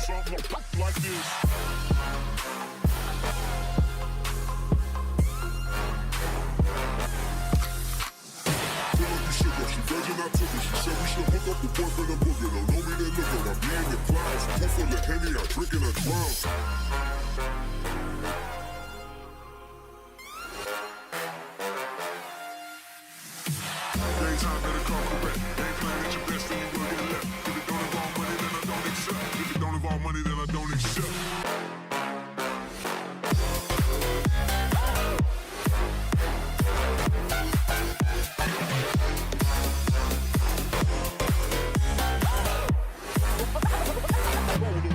something like this. She virgin, I took her. She said we should hook up the boyfriend and booger. Don't know me, they look her. I'm being the clouds. Full full of Henny, I drink in a drown. Daytime better come correct. Ain't playing at your best, then you will get left. If it don't involve money, then I don't accept. If it don't involve money, then I don't accept.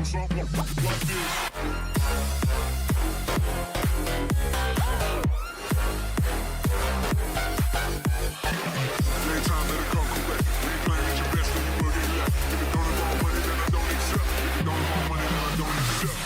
Something like this. Daytime better come correct. We ain't playing at your best, then you will get left. If it don't involve money, then I don't accept. If it don't involve money, then I don't accept.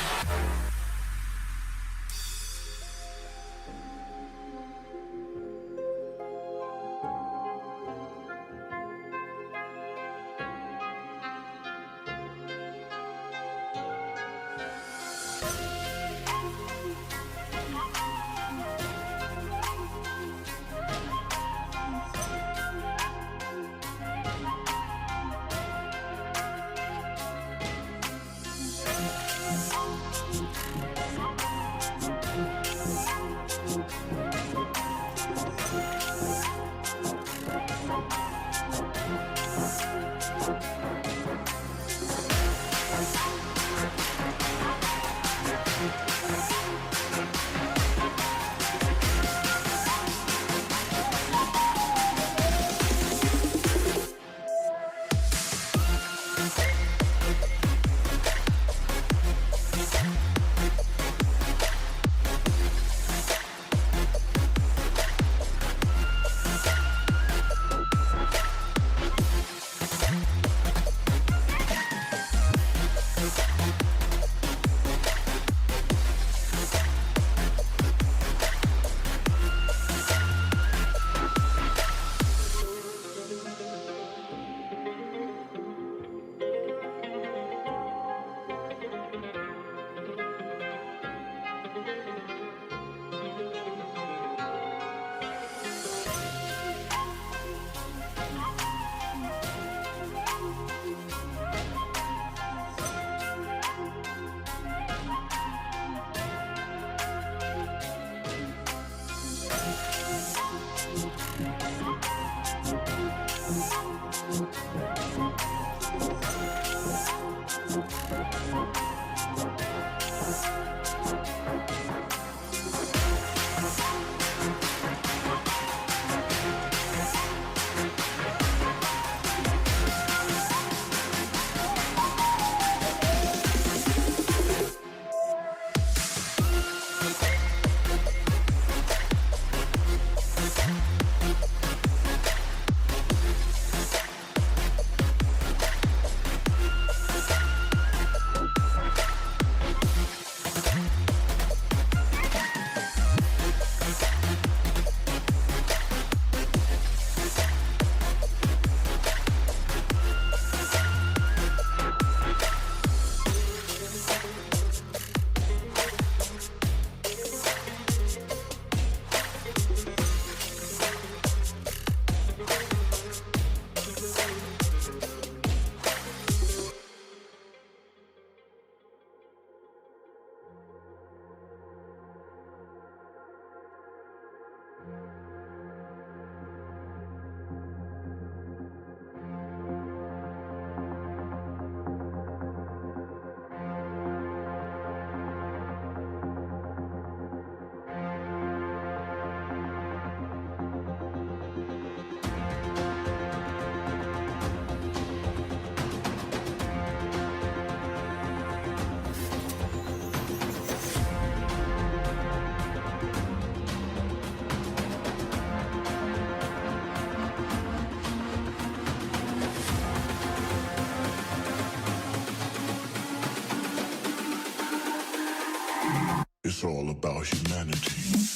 It's all about humanity.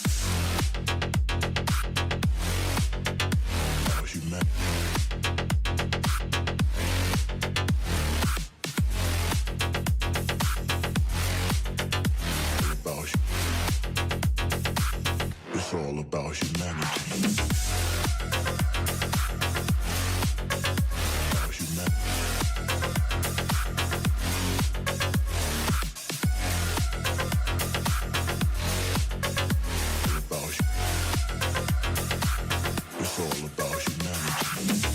About humanity. It's all about humanity. About humanity. It's all about humanity.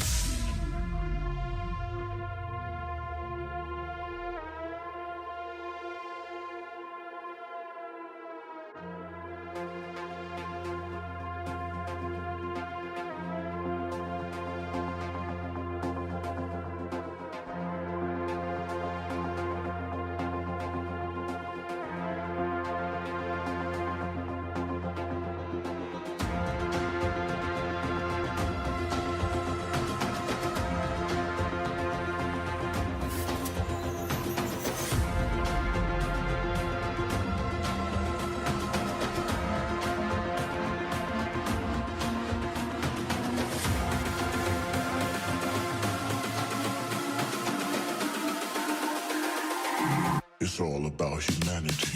It's all about humanity.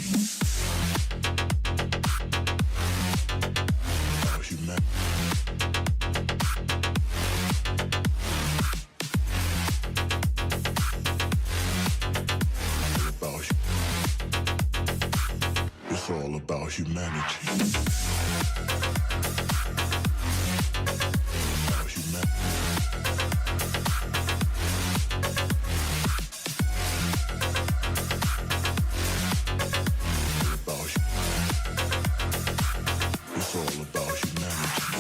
About humanity. It's all about humanity. About humanity. It's all about humanity.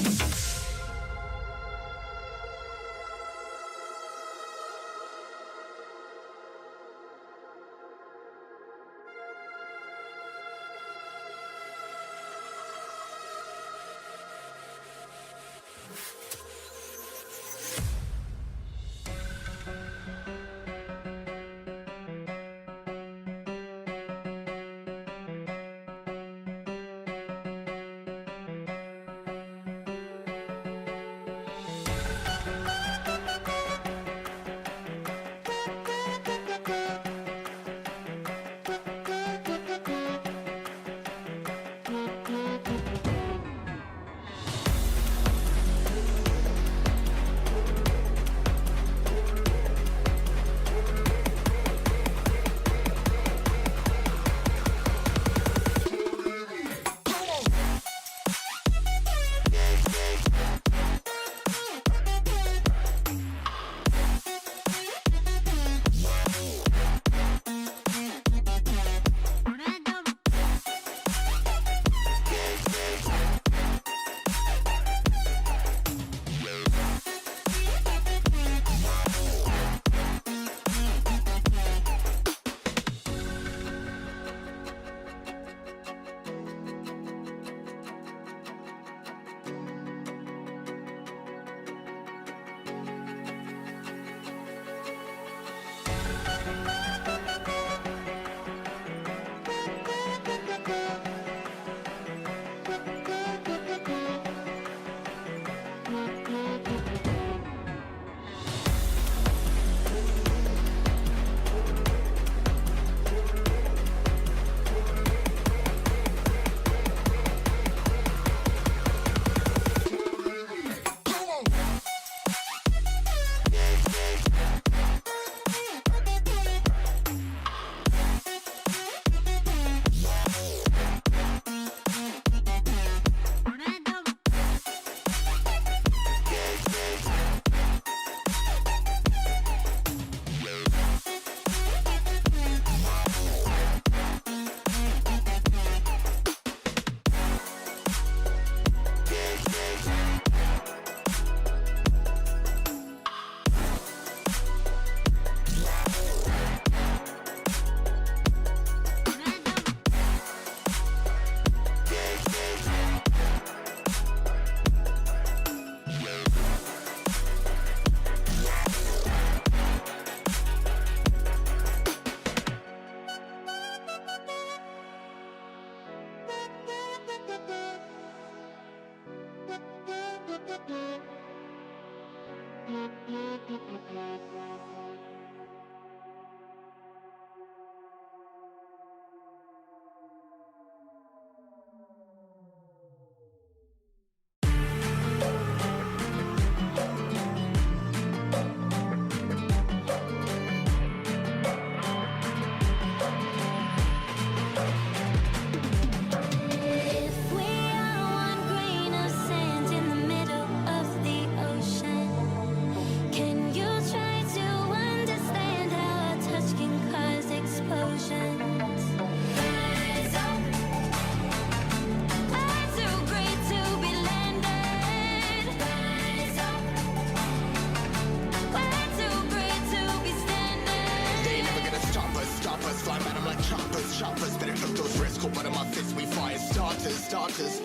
cold blood in my fist, we fire starters.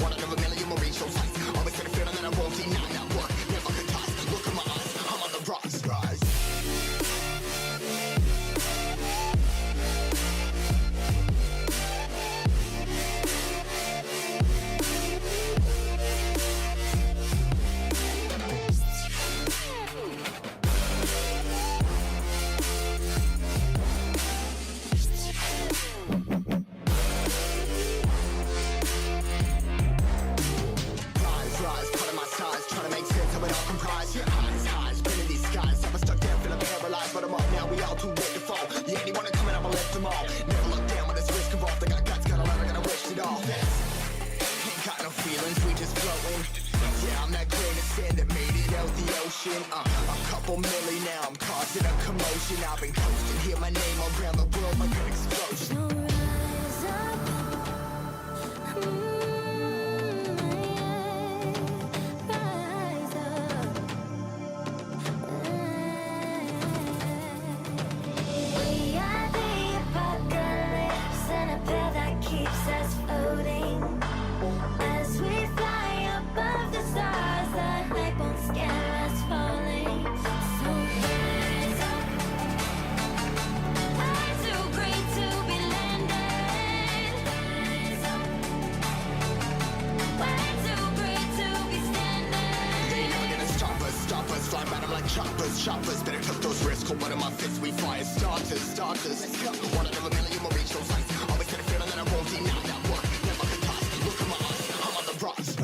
One out of a million will reach those heights. Always get a feeling that I won't deny that work. Never could ties. Look in my eyes, I'm on the rise. Rise, part of my size, trying to make sense of it all comprised. Yeah, highs, been in these skies. I've been stuck down, feeling paralyzed, but I'm up now. We all too late to fall. Yeah, anyone coming up, I'll lift them all. Never look down when there's risk involved. I got guts, got a lot, I gotta wish it all. Ain't got no feelings, we just floating. Yeah, I'm that grain of sand that made it out the ocean. A couple milli now, I'm causing a commotion. I've been coasting, hear my name around the world like an explosion. So rise up, rise up. We are the apocalypse, and a pill that keeps us floating. As we fly above the stars, the hype won't scare us falling. So rise up. I'm too great to be landed. Rise up. We're too great to be standing. They ain't never gonna stop us. Flying by them like choppers. Better took those risks, cold blood in my fist, we fire starters. Let's go. One out of a million will reach those heights. Always get a feeling that I won't deny that work. Never could ties. Look in my eyes, I'm on the rise.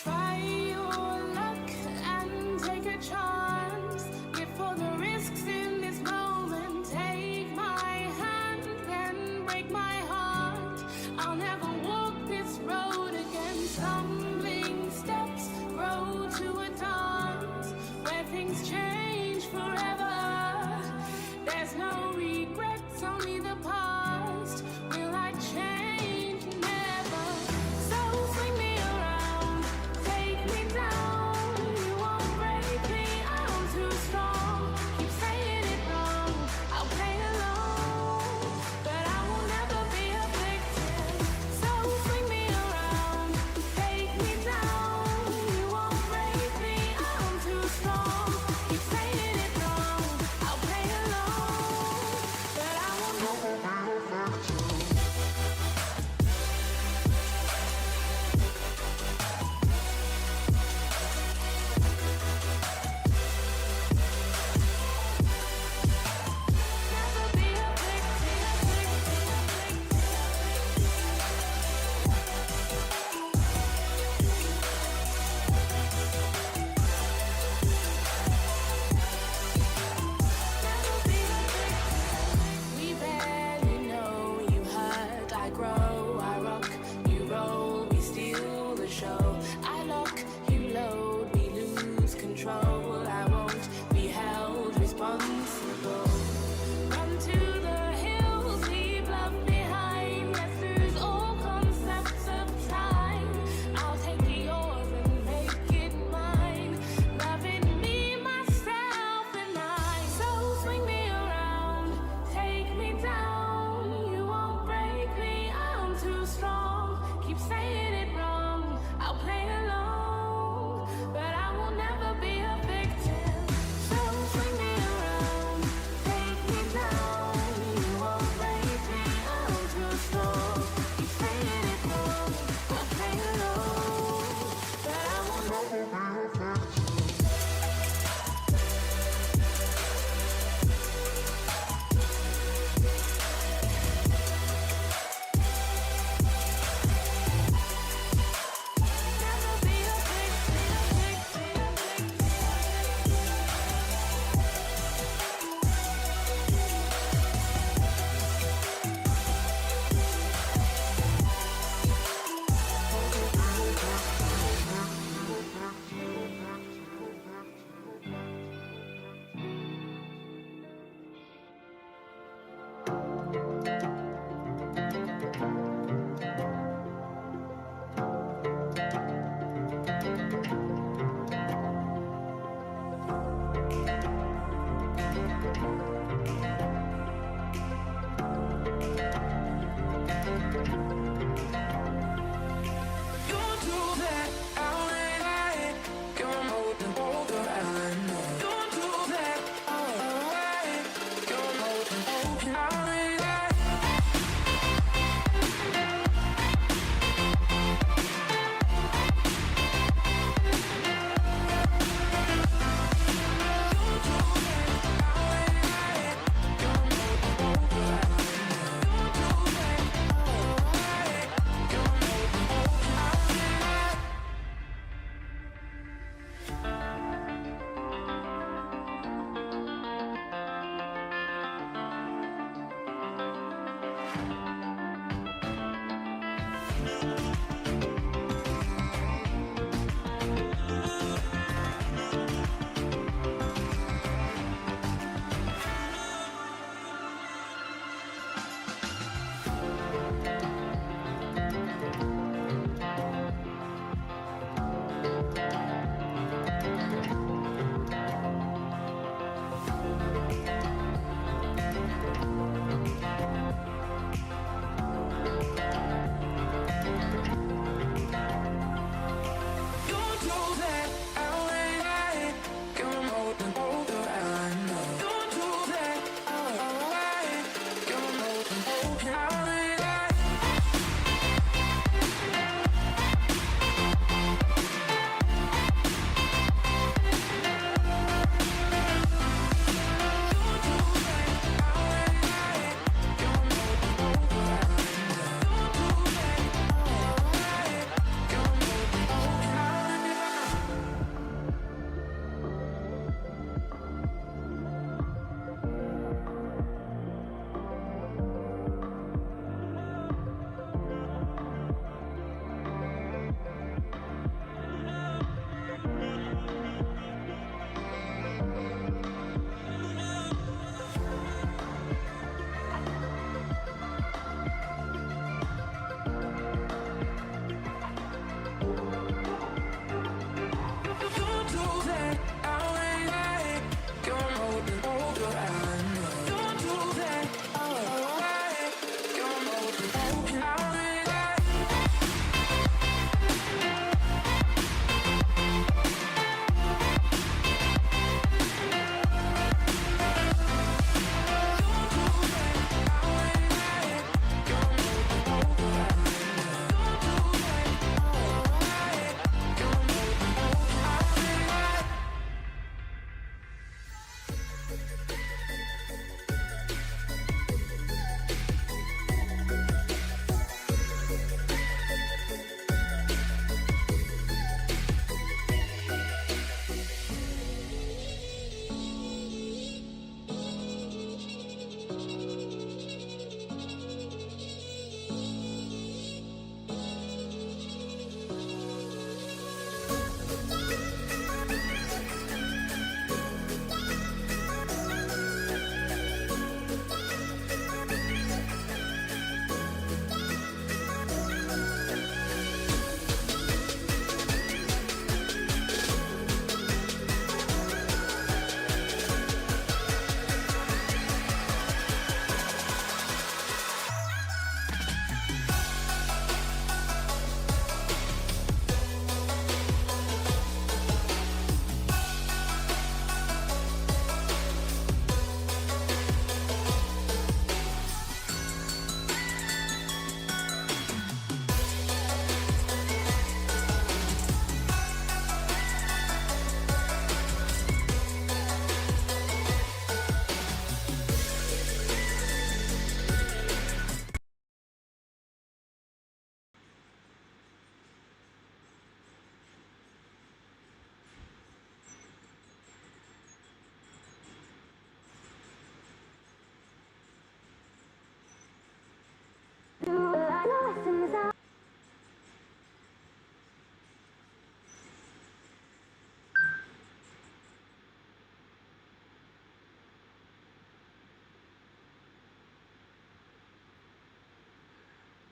Try your luck and take a chance. Before the risks in this moment, take my hand and break my heart. I'll never walk this road again. Stumbling steps grow to a dance where things change forever. There's no regrets, only the past. Will I change? Never. So swing me around, take me down. You won't break me, I'm too strong. Keep saying it wrong, I'll play along, but I will never be a victim. So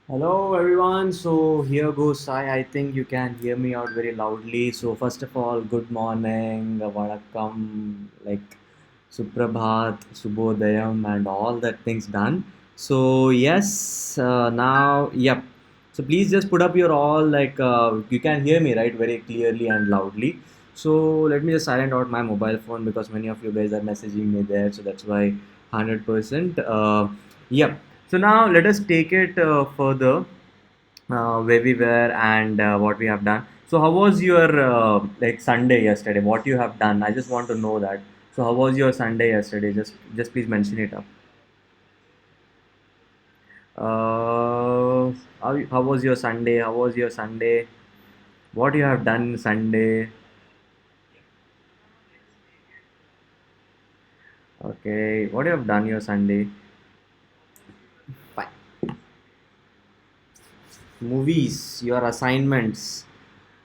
Hello everyone. So here goes Sai. I think you can hear me out very loudly. So first of all, good morning, vanakkam, like Suprabhat, Subodayam, and all that things done. So yes, now yep. So please just put up your all like you can hear me right very clearly and loudly. So let me just silent out my mobile phone because many of you guys are messaging me there. So that's why 100%. Yep. So now let us take it further where we were and what we have done. So how was your like Sunday yesterday? What you have done? I just want to know that. So how was your Sunday yesterday? Just please mention it up. How was your Sunday? How was your Sunday? What you have done Sunday? Okay, what you have done your Sunday? Fine. movies, your assignments,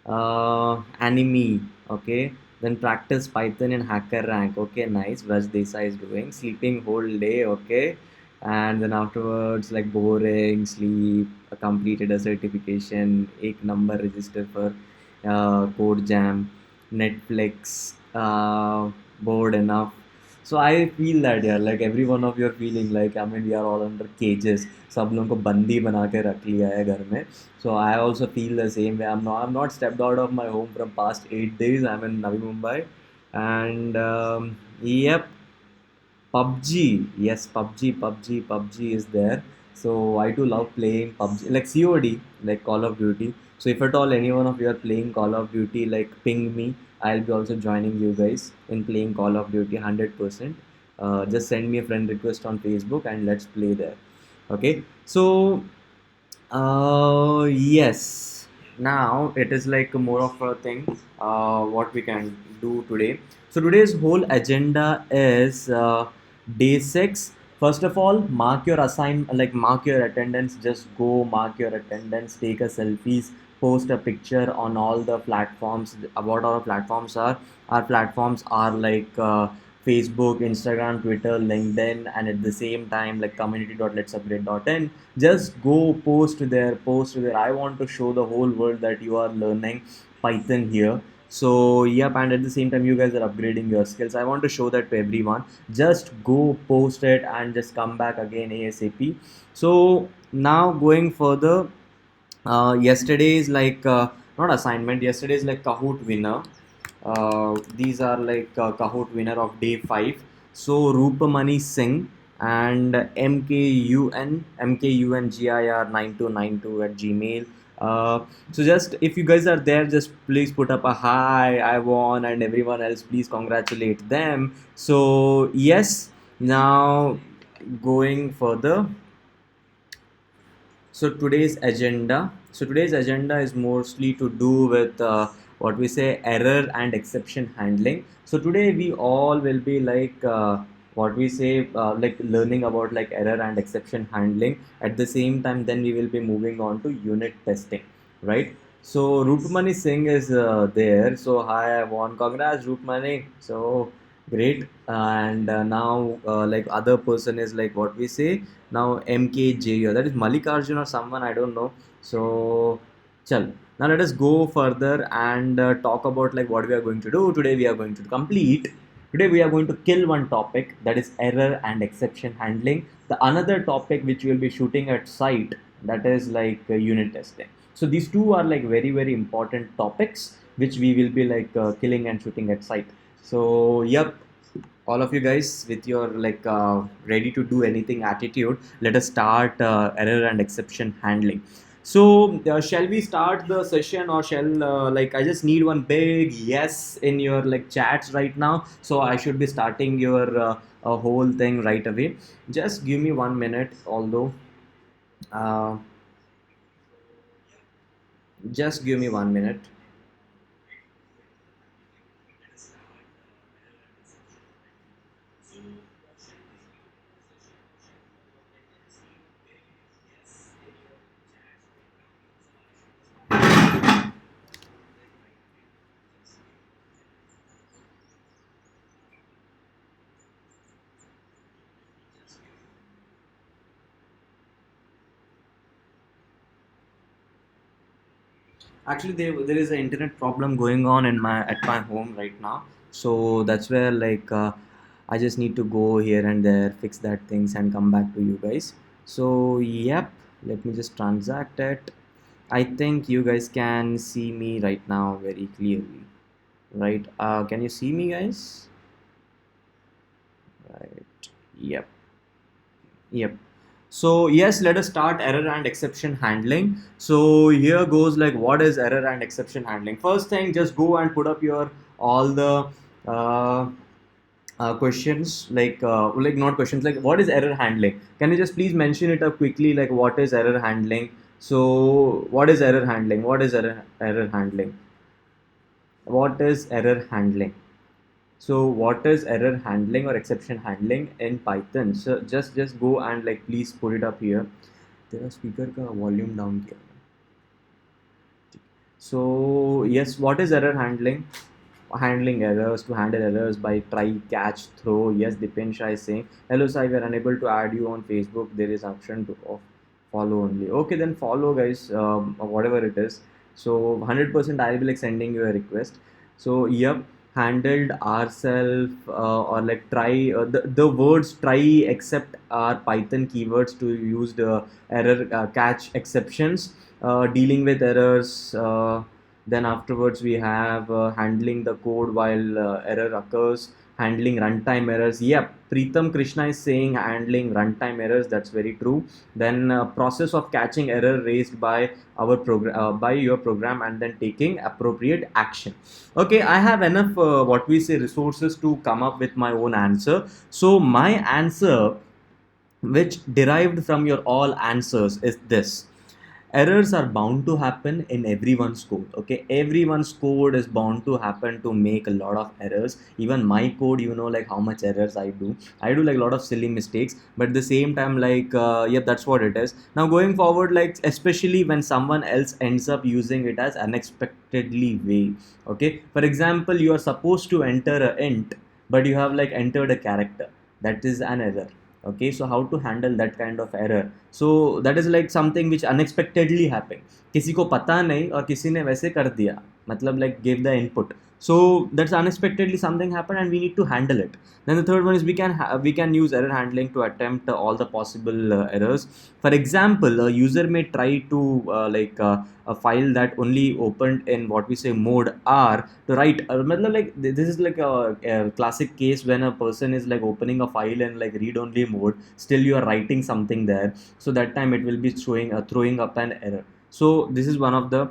anime, okay. Then practice Python in Hacker Rank, okay, nice. Vraj Desai is doing sleeping whole day, okay. And then afterwards, like boring, sleep, completed a certification, एक number register for Code Jam, Netflix, bored enough. So I feel that yeah, like every one of you are feeling like I mean we are all under cages. सब लोगों को बंदी बना के रख लिया है घर में. So I also feel the same way. I'm not stepped out of my home from past 8 days. I'm in Navi Mumbai, and yep, PUBG. Yes, PUBG is there. So I too love playing PUBG, like COD, like Call of Duty. So if at all any one of you are playing Call of Duty, like ping me. I'll be also joining you guys in playing Call of Duty 100%. Just send me a friend request on Facebook and let's play there. Okay. So yes. Now it is like more of a thing. What we can do today. So today's whole agenda is day 6. First of all, mark your like mark your attendance. Just go mark your attendance. Take a selfies. Post a picture on all the platforms. What our platforms are? Our platforms are like. Facebook, Instagram, Twitter, LinkedIn, and at the same time like community.letsupgrade.in. Just go post there. I want to show the whole world that you are learning Python here. So yep, and at the same time you guys are upgrading your skills. I want to show that to everyone. Just go post it and just come back again ASAP. So now going further, yesterday's like not assignment. Yesterday's like Kahoot winner. These are like Kahoot winner of day 5. So Rupamani Singh and MKUNGIR9292 at Gmail. So just if you guys are there, just please put up a hi, I won, and everyone else, please congratulate them. So yes, now going further. So today's agenda is mostly to do with what we say error and exception handling. So today we all will be like what we say like learning about like error and exception handling. At the same time, then we will be moving on to unit testing, right? So Rupmani Singh is there. So hi, I won. Congrats, Rupmani. So great. And now like other person is like what we say now MKJ, that is Mallikarjun or someone, I don't know. So chal, now let us go further and talk about like what we are going to do today. Today we are going to kill one topic, that is error and exception handling. The another topic which we will be shooting at site, that is like unit testing. So these two are like very important topics which we will be like killing and shooting at site. So yep, all of you guys with your like ready to do anything attitude, let us start error and exception handling. So shall we start the session, or shall like I just need one big yes in your like chats right now, so I should be starting your a whole thing right away. Just give me 1 minute, although uh, just give me 1 minute. Actually, there is an internet problem going on in my at my home right now, so that's where like I just need to go here and there, fix that things, and come back to you guys. So yep, let me just transact it. I think you guys can see me right now very clearly, right? Can you see me, guys? Right. Yep. Yep. So yes, let us start error and exception handling. So here goes like what is error and exception handling. First thing, just go and put up your all the uh, questions, like not questions, like what is error handling. Can you just please mention it up quickly, like what is error handling? So what is error handling? What is error handling? What is error handling? So what is error handling or exception handling in Python? So just go and like please put it up here. तेरा speaker का volume down किया है. So yes, what is error handling? Handling errors, to handle errors by try, catch, throw. Yes, Dipen Shah is saying, hello Sai, we are unable to add you on Facebook. There is option to of follow only. Okay, then follow guys, whatever it is. So 100% I will be like sending you a request. So yep, handled ourselves or like try the words try except are Python keywords to use the error catch exceptions, dealing with errors. Then afterwards we have handling the code while error occurs, handling runtime errors. Yep, Preetham Krishna is saying handling runtime errors. That's very true. Then process of catching error raised by our program by your program and then taking appropriate action. Okay, I have enough what we say resources to come up with my own answer. So my answer, which derived from your all answers, is this: errors are bound to happen in everyone's code. Okay, everyone's code is bound to happen to make a lot of errors. Even my code, you know, like how much errors I do like a lot of silly mistakes, but at the same time, like yeah, that's what it is. Now going forward, like especially when someone else ends up using it as unexpectedly way. Okay, for example, you are supposed to enter a int, but you have like entered a character. That is an error. Okay, so how to handle that kind of error? So that is like something which unexpectedly happened. किसी को पता नहीं और किसी ने वैसे कर दिया, मतलब like gave the input. So that's unexpectedly something happened and we need to handle it. Then the third one is we can use error handling to attempt all the possible errors. For example, a user may try to a file that only opened in what we say mode R to write. मतलब like this is like a classic case when a person is like opening a file in like read only mode. Still you are writing something there. So that time it will be showing throwing up an error. So this is one of the,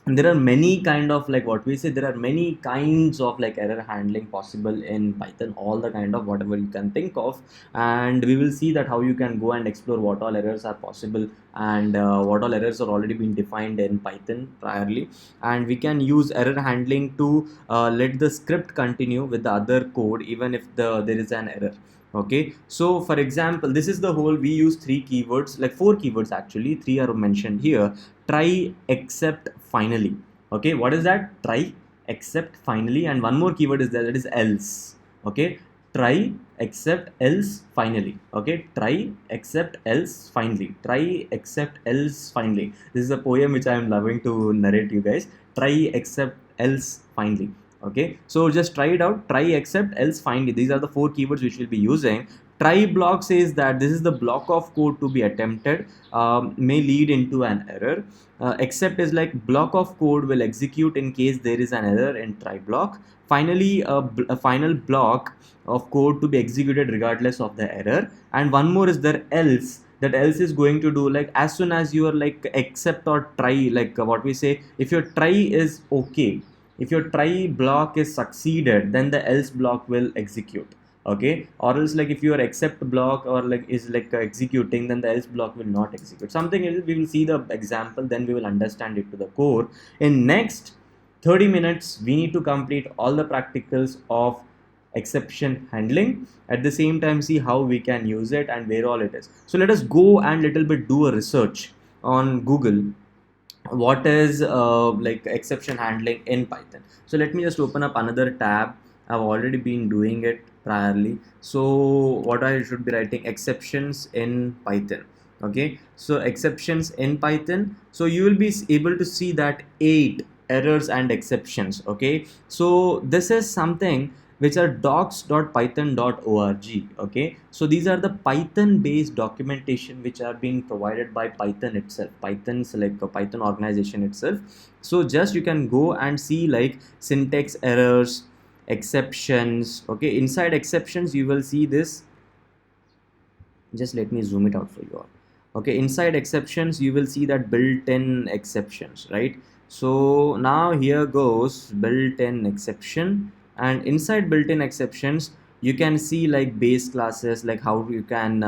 and there are many kind of like what we say, there are many kinds of like error handling possible in Python, all the kind of whatever you can think of, and we will see that how you can go and explore what all errors are possible and what all errors are already been defined in Python priorly, and we can use error handling to let the script continue with the other code even if there is an error. Okay, so for example, this is the whole, we use three keywords, like four keywords actually, three are mentioned here: try, except, finally. Okay, what is that? Try, except, finally, and one more keyword is there, that is else. Okay, try, except, else, finally. Okay, try, except, else, finally. Try, except, else, finally. This is a poem which I am loving to narrate you guys. Try, except, else, finally. Okay, so just try it out. Try, except, else, finally. These are the four keywords which we'll be using. Try block says that this is the block of code to be attempted, may lead into an error. Except is like block of code will execute in case there is an error in try block. Finally, a final block of code to be executed regardless of the error. And one more is there else. That else is going to do like as soon as you are like except or try, like what we say, if your try is okay, if your try block is succeeded, then the else block will execute. Okay, or else like if your except block or like is like executing, then the else block will not execute. Something else, we will see the example, then we will understand it to the core. In next 30 minutes we need to complete all the practicals of exception handling, at the same time see how we can use it and where all it is. So let us go and little bit do a research on Google what is like exception handling in Python. So let me just open up another tab. I've already been doing it priorly. So what I should be writing, exceptions in Python. Okay, so exceptions in Python. So you will be able to see that 8 errors and exceptions. Okay, so this is something which are docs.python.org. Okay, so these are the Python based documentation which are being provided by Python itself, Python's like a Python organization itself. So just you can go and see like syntax errors, exceptions. Okay, inside exceptions you will see this, just let me zoom it out for you all. Okay, inside exceptions you will see that built-in exceptions, right? So now here goes built-in exception, and inside built-in exceptions you can see like base classes, like how you can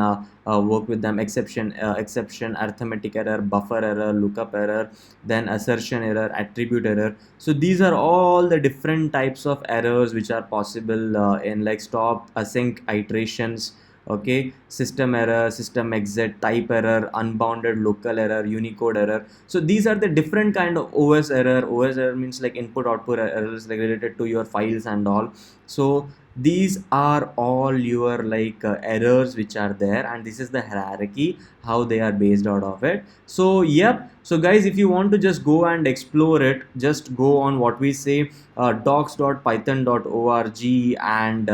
work with them: exception, arithmetic error, buffer error, lookup error, then assertion error, attribute error. So these are all the different types of errors which are possible in like stop, async, iterations, Okay, system error, system exit, type error, unbounded local error, Unicode error. So these are the different kind of OS error. OS error means like input output errors, like related to your files and all. So these are all your like errors which are there, and this is the hierarchy how they are based out of it. So yep, so guys, if you want to just go and explore it, just go on what we say docs.python.org and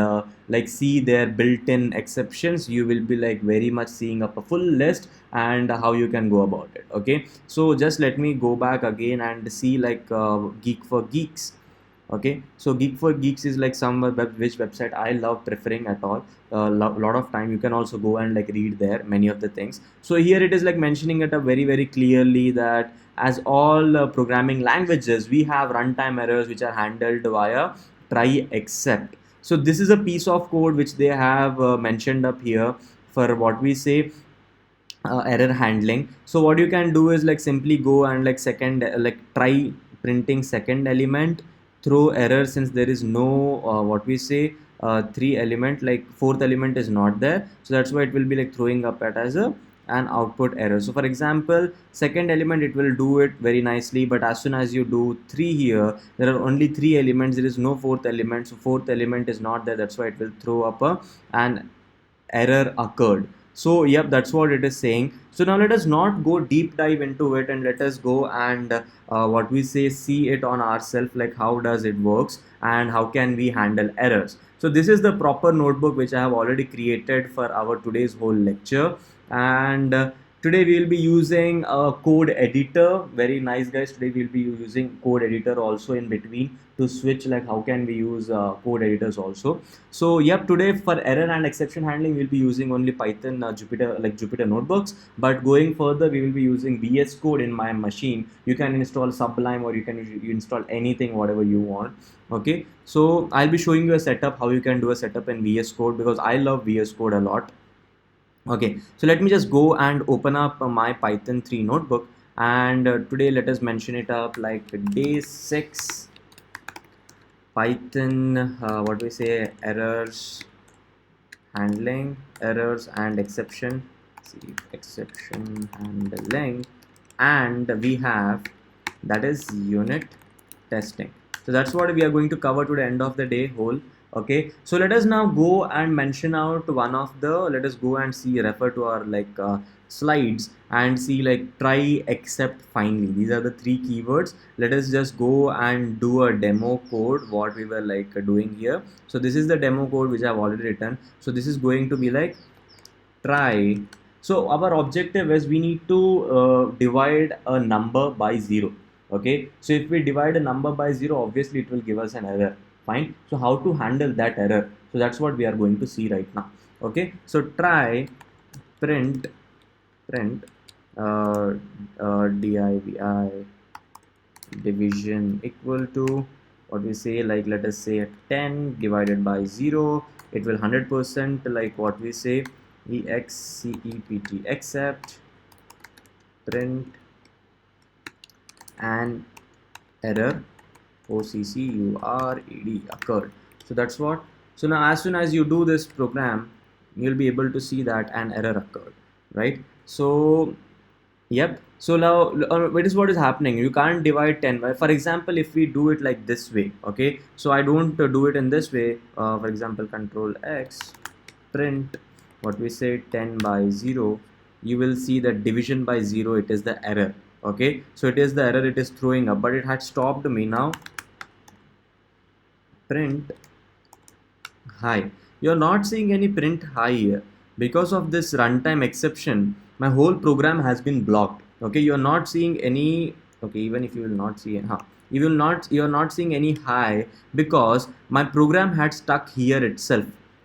like see their built-in exceptions. You will be like very much seeing up a full list and how you can go about it. Okay, so just let me go back again and see like Geek for Geeks. Okay, so Geek for Geeks is like some which website I love preferring at all. Lot of time you can also go and like read there many of the things. So here it is like mentioning it up very clearly that as all programming languages, we have runtime errors which are handled via try except. So this is a piece of code which they have mentioned up here for what we say error handling. So what you can do is like simply go and like second like try printing second element, throw error since there is no what we say three element, like fourth element is not there, so that's why it will be like throwing up it as a an output error. So for example, second element it will do it very nicely, but as soon as you do 3 here, there are only 3 elements, there is no fourth element, so fourth element is not there, that's why it will throw up an error occurred. So yep, that's what it is saying. So now let us not go deep dive into it, and let us go and what we say see it on ourselves, like how does it works and how can we handle errors. So this is the proper notebook which I have already created for our today's whole lecture, and today we will be using a code editor. Very nice guys, today we will be using code editor also in between to switch like how can we use code editors also. So yep, today for error and exception handling we'll be using only Python Jupyter notebooks, but going further we will be using VS Code in my machine. You can install Sublime or you can install anything whatever you want. Okay, so I'll be showing you a setup how you can do a setup in VS Code because I love VS Code a lot. Okay, so let me just go and open up my Python 3 notebook, and today let us mention it up like day 6 Python what we say errors handling, errors and exception, see exception handling, and we have that is unit testing. So that's what we are going to cover to the end of the day whole. Okay, so let us now go and mention out one of the, let us go and see, refer to our like slides and see like try except finally. These are the 3 keywords. Let us just go and do a demo code what we were like doing here. So this is the demo code which I have already written. So this is going to be like try. So our objective is we need to divide a number by 0. Okay, so if we divide a number by 0, obviously it will give us an error. Fine, so how to handle that error, so that's what we are going to see right now. Okay, so try print divi division equal to what we say, like let us say 10 divided by 0, it will 100% like what we say except except print and error OCCURED occurred. So that's what. So now as soon as you do this program, you'll be able to see that an error occurred, right? So yep, so now what is happening, you can't divide 10 by, for example, if we do it like this way. Okay, so I don't do it in this way. For example, control X, print what we say 10 by 0, you will see that division by 0, it is the error. Okay, so it is the error it is throwing up, but it had stopped me. Now print high, you're not seeing any print high here because of this runtime exception. My whole program has been blocked. Okay, you're not seeing any, okay, even if you will not see you're not seeing any high because my program had stuck here itself.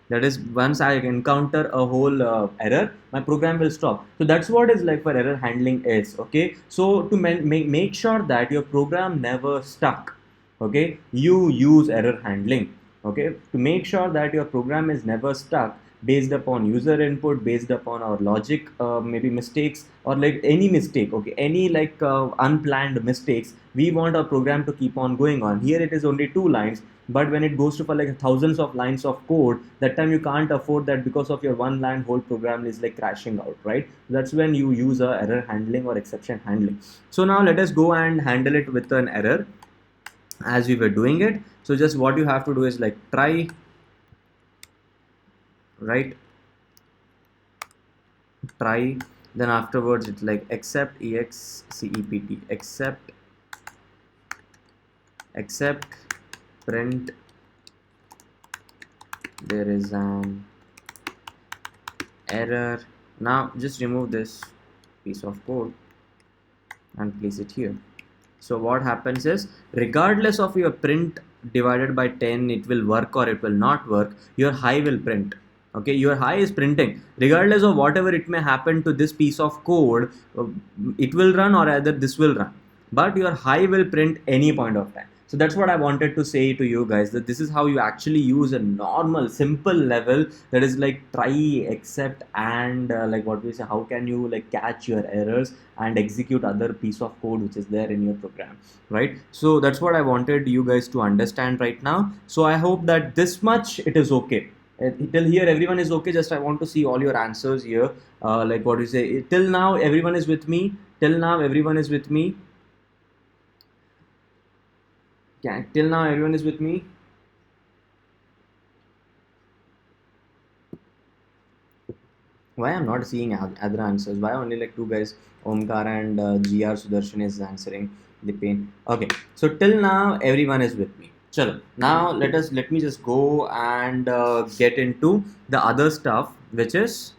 That is, once I encounter a whole error, my program will stop. So that's what is like for error handling is. Okay, so to make sure that your program never stuck, okay, you use error handling. Okay, to make sure that your program is never stuck based upon user input, based upon our logic, maybe mistakes or like any mistake, okay, any like unplanned mistakes, we want our program to keep on going on. Here it is only 2 lines, but when it goes to for like thousands of lines of code, that time you can't afford that, because of your one line whole program is like crashing out, right? That's when you use a error handling or exception handling. So now let us go and handle it with an error as we were doing it. So just what you have to do is like try, right, try, then afterwards it's like except except print there is an error. Now just remove this piece of code and place it here. So what happens is, regardless of your print divided by 10 it will work or it will not work, your high will print. Okay, your high is printing regardless of whatever it may happen to this piece of code. It will run, or either this will run, but your high will print any point of time. So that's what I wanted to say to you guys, that this is how you actually use a normal simple level, that is like try, except, and like what we say, how can you like catch your errors and execute other piece of code which is there in your program, right? So that's what I wanted you guys to understand right now. So I hope that this much it is okay. Till here everyone is okay. Just I want to see all your answers here. Like what you say, till now everyone is with me, till now everyone is with me. Yeah, till now everyone is with me. Why I'm not seeing other answers? Why only like two guys, Omkar and GR Sudarshan is answering the pain? Okay, so till now everyone is with me. Chalo. Now let me just go and get into the other stuff, which is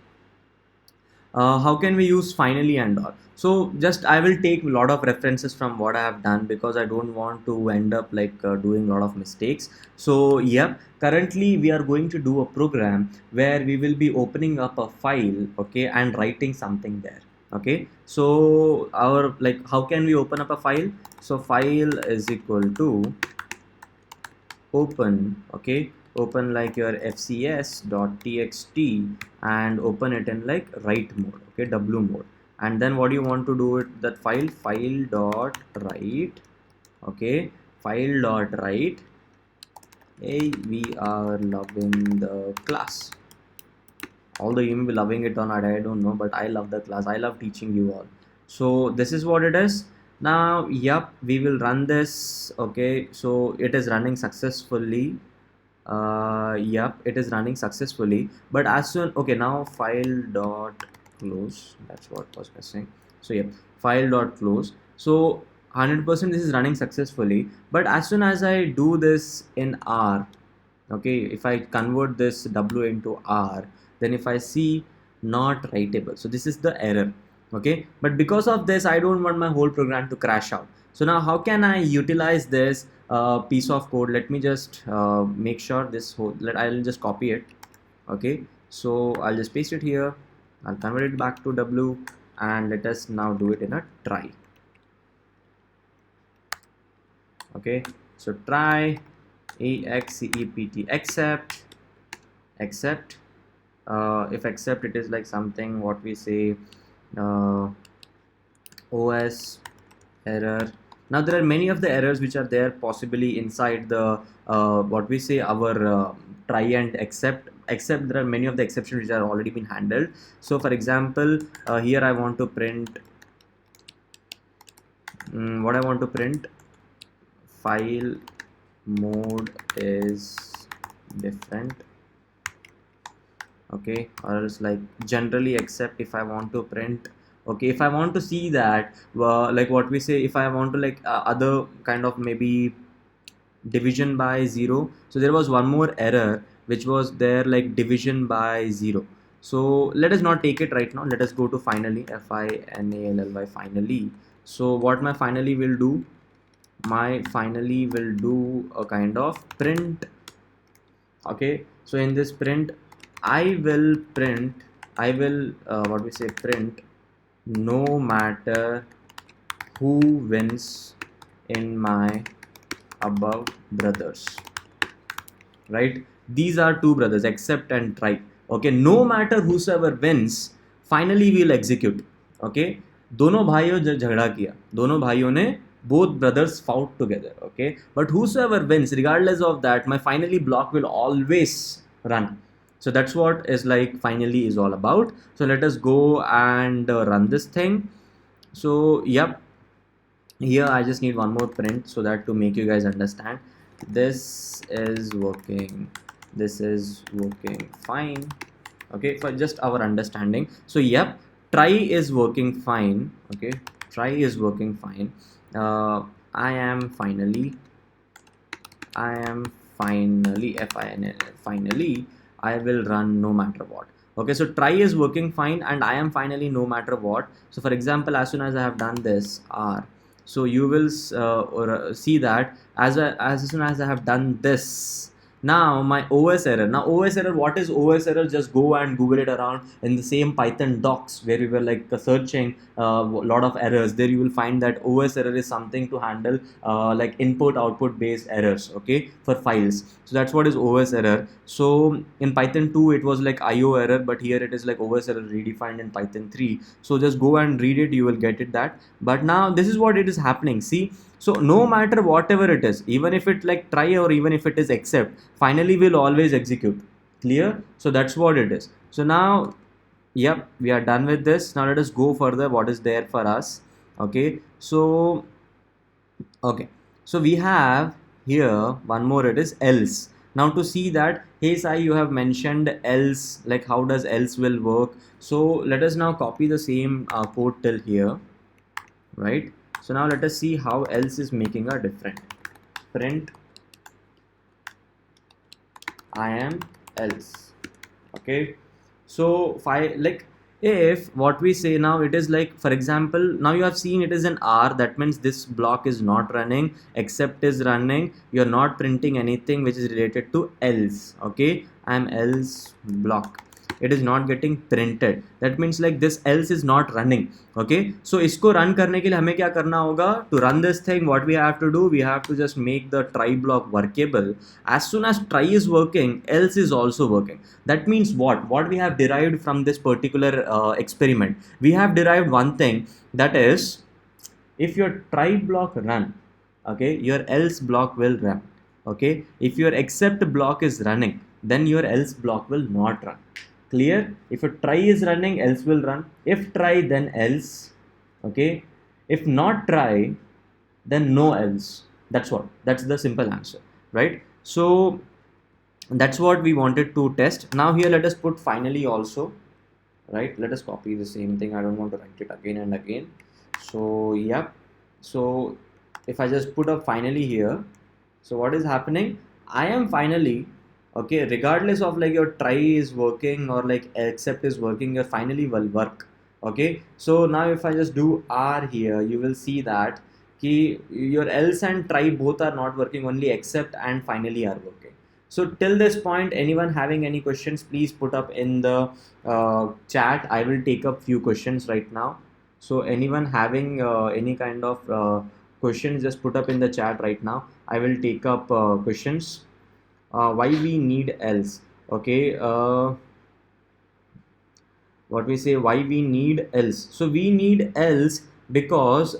how can we use finally and all. So just I will take a lot of references from what I have done, because I don't want to end up like doing a lot of mistakes. So yep, currently we are going to do a program where we will be opening up a file, okay, and writing something there. Okay, so our, like, how can we open up a file? So file is equal to open, okay, open like your fcs.txt and open it in like write mode, okay, w mode. And then what do you want to do with that file? File dot write, okay, file dot write. Hey, we are loving the class. Although you may be loving it or not, I don't know, but I love the class. I love teaching you all. So this is what it is. Now, yep, we will run this. Okay, so it is running successfully. Yep, it is running successfully. But as soon, okay, now file dot close. That's what was missing. So yep, file dot close. So 100% this is running successfully. But as soon as I do this in R, okay, if I convert this W into R, then if I see not writable, so this is the error. Okay, but because of this I don't want my whole program to crash out. So now how can I utilize this piece of code? Let me just make sure this whole, I'll just copy it. Okay, so I'll just paste it here, I'll convert it back to W, and let us now do it in a try. Okay, so try except except if except it is like something, what we say, OS error. Now there are many of the errors which are there possibly inside the what we say, our try and except there are many of the exceptions which are already been handled. So for example, here I want to print what I want to print, file mode is different, okay, or else like generally except if I want to print, okay, if I want to see that like what we say, if I want to like other kind of maybe division by 0. So there was one more error which was there, like division by 0. So let us not take it right now, let us go to finally, finally. Finally, so what my finally will do, my finally will do a kind of print. Okay, so in this print I will print, I will what we say, print no matter who wins in my above brothers, right? These are two brothers, except and try. Okay, no matter whosoever wins, finally we will execute. Okay, दोनों भाइयों झगड़ा किया, दोनों भाइयों ने both brothers fought together. Okay, but whosoever wins, regardless of that, my finally block will always run. So that's what is like finally is all about. So let us go and run this thing. So yep, here I just need one more print so that to make you guys understand. This is working, this is working fine. Okay, for just our understanding. So yep, try is working fine. Okay, try is working fine. I am finally finally I will run no matter what. Okay, so try is working fine and I am finally no matter what. So for example, as soon as I have done this R, so you will see that as soon as I have done this, now my OS error. Now OS error, what is OS error? Just go and Google it around in the same Python docs where we were like searching a lot of errors. There you will find that OS error is something to handle like input output based errors, okay, for files. So that's what is OS error. So in Python 2 it was like IO error, but here it is like OS error redefined in Python 3. So just go and read it, you will get it that. But now this is what it is happening. See, so no matter whatever it is, even if it like try or even if it is except, finally will always execute. Clear? So that's what it is. So now, yep, we are done with this. Now let us go further. What is there for us? Okay, so we have here one more. It is else. Now to see that, hey Sai, you have mentioned else, like how does else will work. So let us now copy the same code till here, right? So now let us see how else is making a different. Print I am else. Okay, so like if what we say now, it is like, for example, now you have seen it is an R, that means this block is not running, except is running, you're not printing anything which is related to else. Okay, I am else block, it is not getting printed. That means like this else is not running. Okay, so isko run karne ke liye hame kya karna hoga? To run this thing, what we have to do, we have to just make the try block workable. As soon as try is working, else is also working. That means what we have derived from this particular experiment, we have derived one thing, that is, if your try block run, okay, your else block will run. Okay, if your except block is running, then your else block will not run. Clear? If a try is running, else will run. If try, then else. Okay, if not try, then no else. That's the simple answer, right? So that's what we wanted to test. Now here let us put finally also, right? Let us copy the same thing. I don't want to write it again and again. So yep, so if I just put up finally here, so what is happening? I am finally, okay, regardless of like your try is working or like except is working, your finally will work. Okay, so now if I just do R here, you will see that your else and try both are not working, only except and finally are working. So till this point, anyone having any questions, please put up in the chat. I will take up few questions right now. So anyone having any kind of questions, just put up in the chat right now. I will take up questions. Why we need else? Okay, what we say, why we need else? So we need else because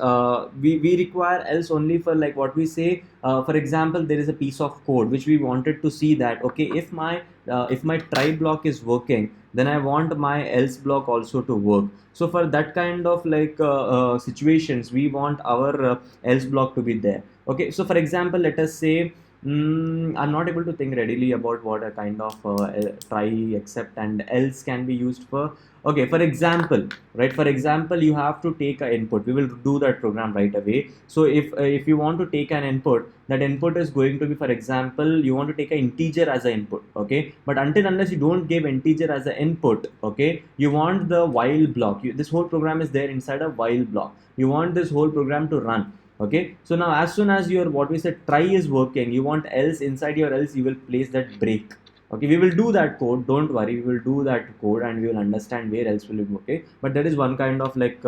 we require else only for like what we say, for example, there is a piece of code which we wanted to see that, okay, if my try block is working, then I want my else block also to work. So for that kind of like situations, we want our else block to be there. Okay, so for example, let us say, I'm not able to think readily about what a kind of try, except and else can be used for. Okay, for example, right, for example, you have to take an input. We will do that program right away. So if you want to take an input, that input is going to be, for example, you want to take an integer as an input. Okay, but until unless you don't give integer as an input, okay, you want the while block. This whole program is there inside a while block. You want this whole program to run. Okay, so now as soon as your what we said try is working, you want else, inside your else you will place that break. Okay, we will do that code, don't worry, we will do that code and we will understand where else will be. Okay, but that is one kind of like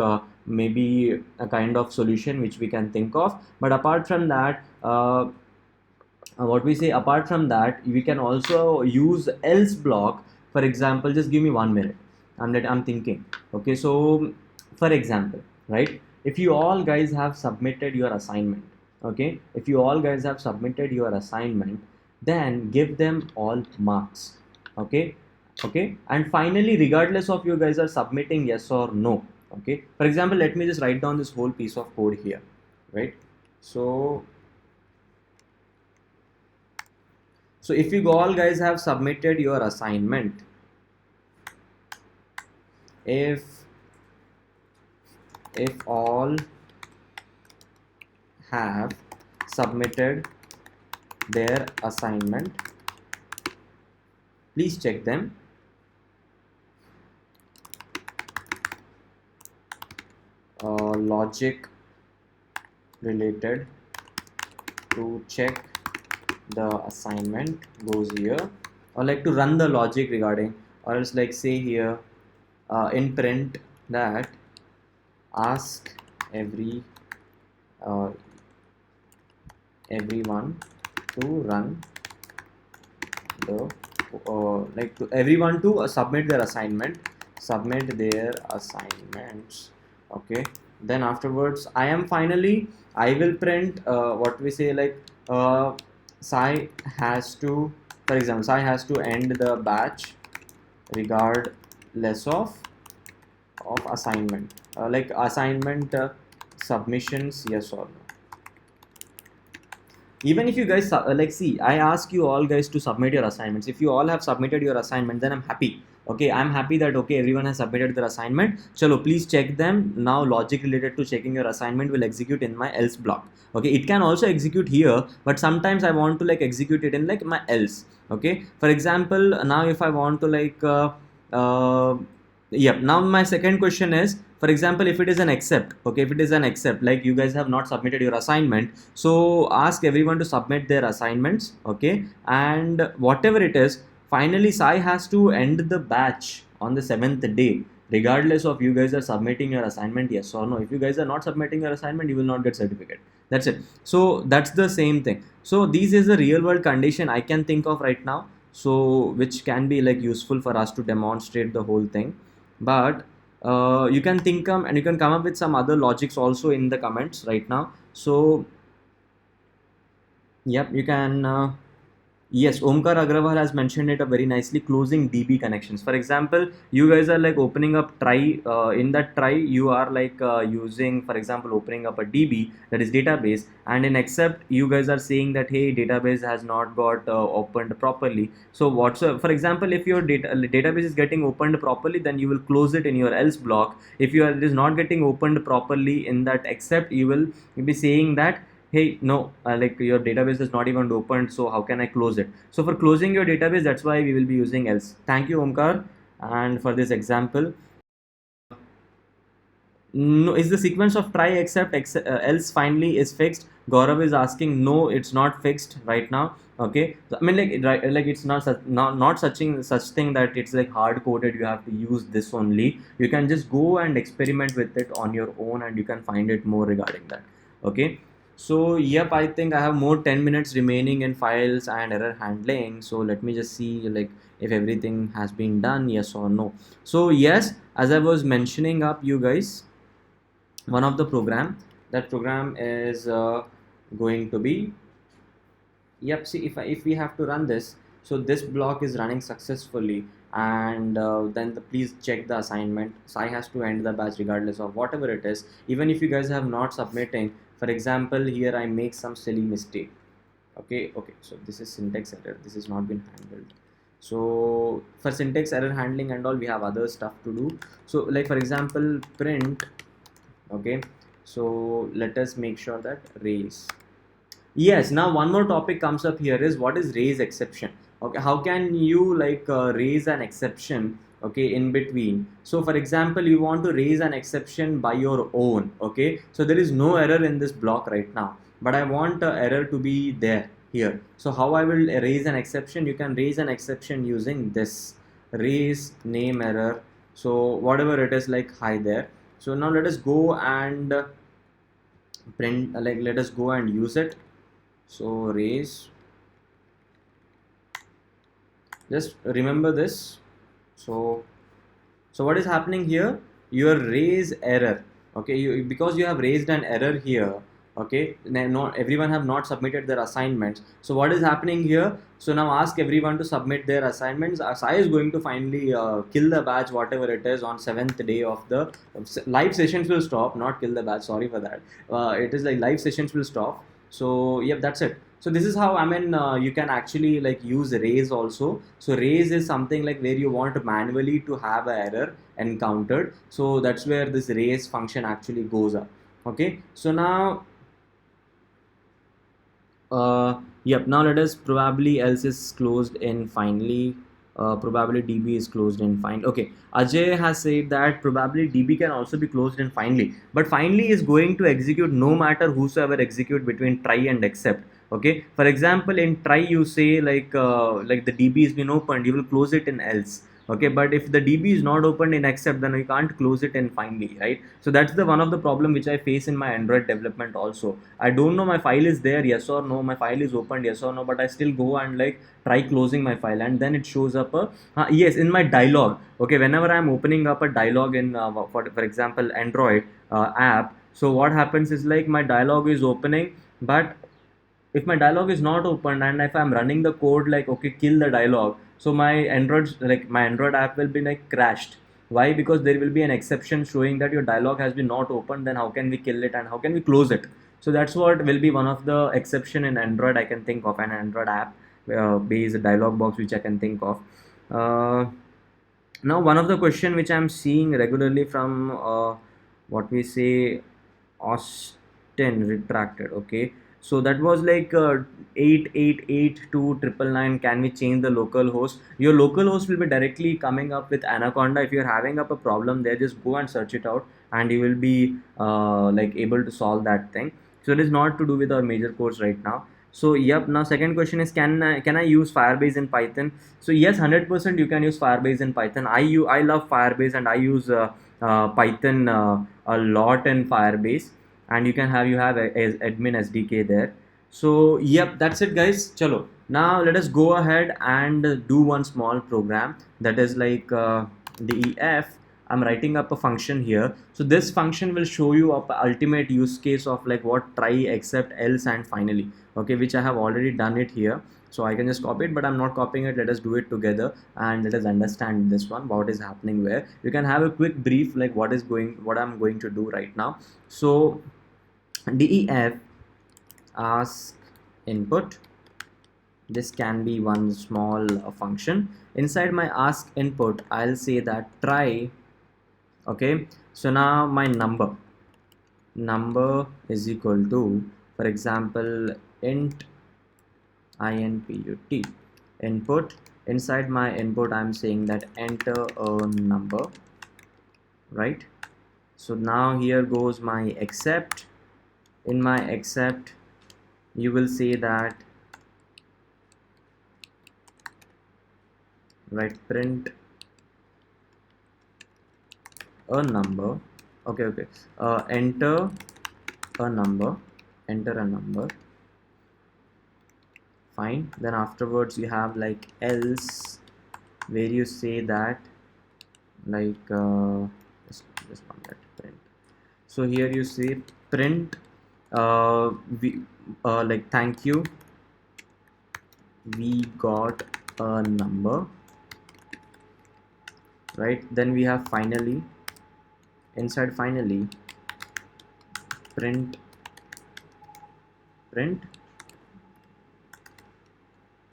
maybe a kind of solution which we can think of. But apart from that, what we say, apart from that, we can also use else block. For example, just give me 1 minute, I'm thinking. Okay, so for example, right, if you all guys have submitted your assignment, okay, if you all guys have submitted your assignment, then give them all marks, okay. Okay, and finally, regardless of you guys are submitting yes or no, okay, for example, let me just write down this whole piece of code here, right? So if you all guys have submitted your assignment, if all have submitted their assignment, please check them. Logic related to check the assignment goes here, or like to run the logic regarding, or else like say here in print that ask everyone to run the like to everyone to submit their assignments, okay. Then afterwards I will print what we say, like Sai has to, for example, Sai has to end the batch regardless of assignment, like assignment submissions, yes or no. Even if you guys like, see, I ask you all guys to submit your assignments. If you all have submitted your assignment, then I'm happy. Okay, I'm happy that okay, everyone has submitted their assignment. Chalo, please check them. Now logic related to checking your assignment will execute in my else block. Okay, it can also execute here, but sometimes I want to like execute it in like my else. Okay, for example, now if I want to like yep, now my second question is, for example, if it is an except, okay, if it is an except, like you guys have not submitted your assignment, so ask everyone to submit their assignments, okay, and whatever it is, finally Sai has to end the batch on the 7th day, regardless of you guys are submitting your assignment, yes or no. If you guys are not submitting your assignment, you will not get certificate. That's it. So that's the same thing. So this is a real world condition I can think of right now, so which can be like useful for us to demonstrate the whole thing. But you can think and you can come up with some other logics also in the comments right now. So yep, you can yes, Omkar Agrawal has mentioned it very nicely, closing DB connections. For example, you guys are like opening up try, in that try you are like using, for example, opening up a DB, that is database, and in except you guys are saying that hey, database has not got opened properly. So whatsoever, for example, if your database is getting opened properly, then you will close it in your else block. If it is not getting opened properly in that except, you will be saying that hey, no, like your database is not even opened, so how can I close it? So for closing your database, that's why we will be using else. Thank you, Omkar, and for this example. No, is the sequence of try except else finally is fixed? Gaurav is asking, no, it's not fixed right now. Okay, so, I mean, like it's not such thing that it's like hard coded. You have to use this only. You can just go and experiment with it on your own, and you can find it more regarding that. Okay. So yep, I think I have more 10 minutes remaining in files and error handling. So let me just see like if everything has been done, yes or no. So yes, as I was mentioning up you guys, one of the program, that program is going to be, yep, see if we have to run this, so this block is running successfully, and then please check the assignment. Sai has to end the batch regardless of whatever it is, even if you guys have not submitting. For example, here I make some silly mistake. Okay, so this is syntax error, this has not been handled. So for syntax error handling and all, we have other stuff to do. So like for example, print, okay, so let us make sure that raise. Yes, now one more topic comes up here is what is raise exception. Okay, how can you like raise an exception, okay, in between? So for example, you want to raise an exception by your own, okay, so there is no error in this block right now, but I want error to be there here. So how I will raise an exception? You can raise an exception using this raise name error. So whatever it is, like hi there. So now let us go and print, like let us go and use it. So raise, just remember this. So what is happening here? Your raise error, Okay, because you have raised an error here. Okay, not everyone have not submitted their assignments. So what is happening here? So now ask everyone to submit their assignments. Sai is going to finally kill the batch, whatever it is, on 7th day of the live sessions will stop, not kill the batch. Sorry for that. It is like live sessions will stop. So yep, that's it. So this is how, I mean, you can actually like use raise also. So raise is something like where you want manually to have an error encountered. So that's where this raise function actually goes up. Okay, so now yep, now let us probably else is closed in finally. Probably DB is closed in finally. Okay, Ajay has said that probably DB can also be closed in finally, but finally is going to execute no matter whosoever execute between try and except. Okay, for example, in try you say like the DB has been opened, you will close it in else. Okay, but if the DB is not opened in except, then we can't close it in finally, right? So that's the one of the problem which I face in my Android development also. I don't know my file is there, yes or no, my file is opened, yes or no, but I still go and like try closing my file, and then it shows up a yes in my dialog. Okay, whenever I'm opening up a dialog in for example Android app, so what happens is like my dialog is opening, but if my dialog is not opened and if I'm running the code like okay kill the dialog, so my Android app will be like crashed. Why? Because there will be an exception showing that your dialog has been not opened, then how can we kill it and how can we close it? So that's what will be one of the exception in Android I can think of, an Android app based dialog box which I can think of. Now one of the question which I'm seeing regularly from what we say Austin retracted. Okay, so that was like 888299. Can we change the local host? Your local host will be directly coming up with Anaconda. If you're having up a problem there, just go and search it out and you will be like able to solve that thing. So it is not to do with our major course right now. So yep, now second question is can I use Firebase in Python? So yes, 100% you can use Firebase in Python. I love Firebase and I use Python a lot in Firebase, and you have a admin SDK there. So yep, that's it guys. Chalo. Now let us go ahead and do one small program that is like def. I'm writing up a function here. So this function will show you up ultimate use case of like what try, except, else, and finally. Okay, which I have already done it here. So I can just copy it, but I'm not copying it. Let us do it together and let us understand this one, what is happening where. You can have a quick brief like what I'm going to do right now. So def ask input. This can be one small function. Inside my ask input, I'll say that try. Okay, so now my number is equal to, for example, int input input. Inside my input I'm saying that enter a number, right? So now here goes my accept. In my accept you will say that, right, print a number. Okay, enter a number, fine. Then afterwards you have like else, where you say that like just one minute, print. So here you say print like thank you, we got a number, right? Then we have finally. Inside finally print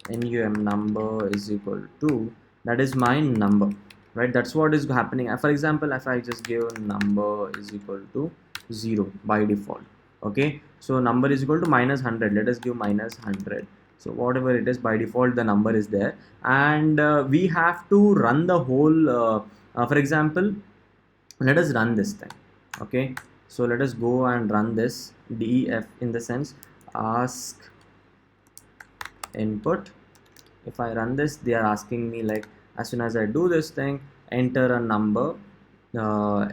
num number is equal to, that is my number, right? That's what is happening. For example, if I just give number is equal to 0 by default. Okay, so number is equal to -100. Let us give -100. So whatever it is, by default the number is there, and we have to run the whole for example, let us run this thing. Okay, so let us go and run this def, in the sense ask input. If I run this, they are asking me like, as soon as I do this thing, enter a number, not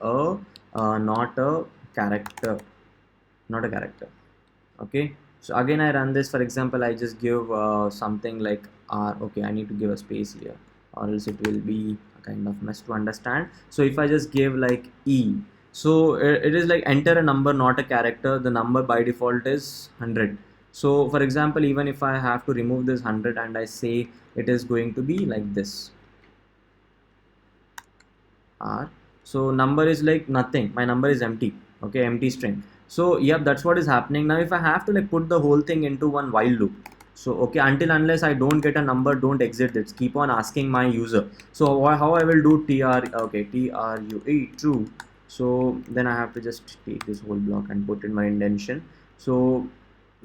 a character. Okay, so again I run this. For example, I just give something like r. Okay, I need to give a space here. or else it will be a kind of mess to understand. So if I just give like E, so it is like enter a number, not a character. The number by default is 100. So for example, even if I have to remove this 100 and I say it is going to be like this R, so number is like nothing, my number is empty, okay, empty string. So yep, that's what is happening. Now if I have to like put the whole thing into one while loop, so okay, until unless I don't get a number, don't exit it, keep on asking my user. So how I will do true, true. So then I have to just take this whole block and put in my indentation. So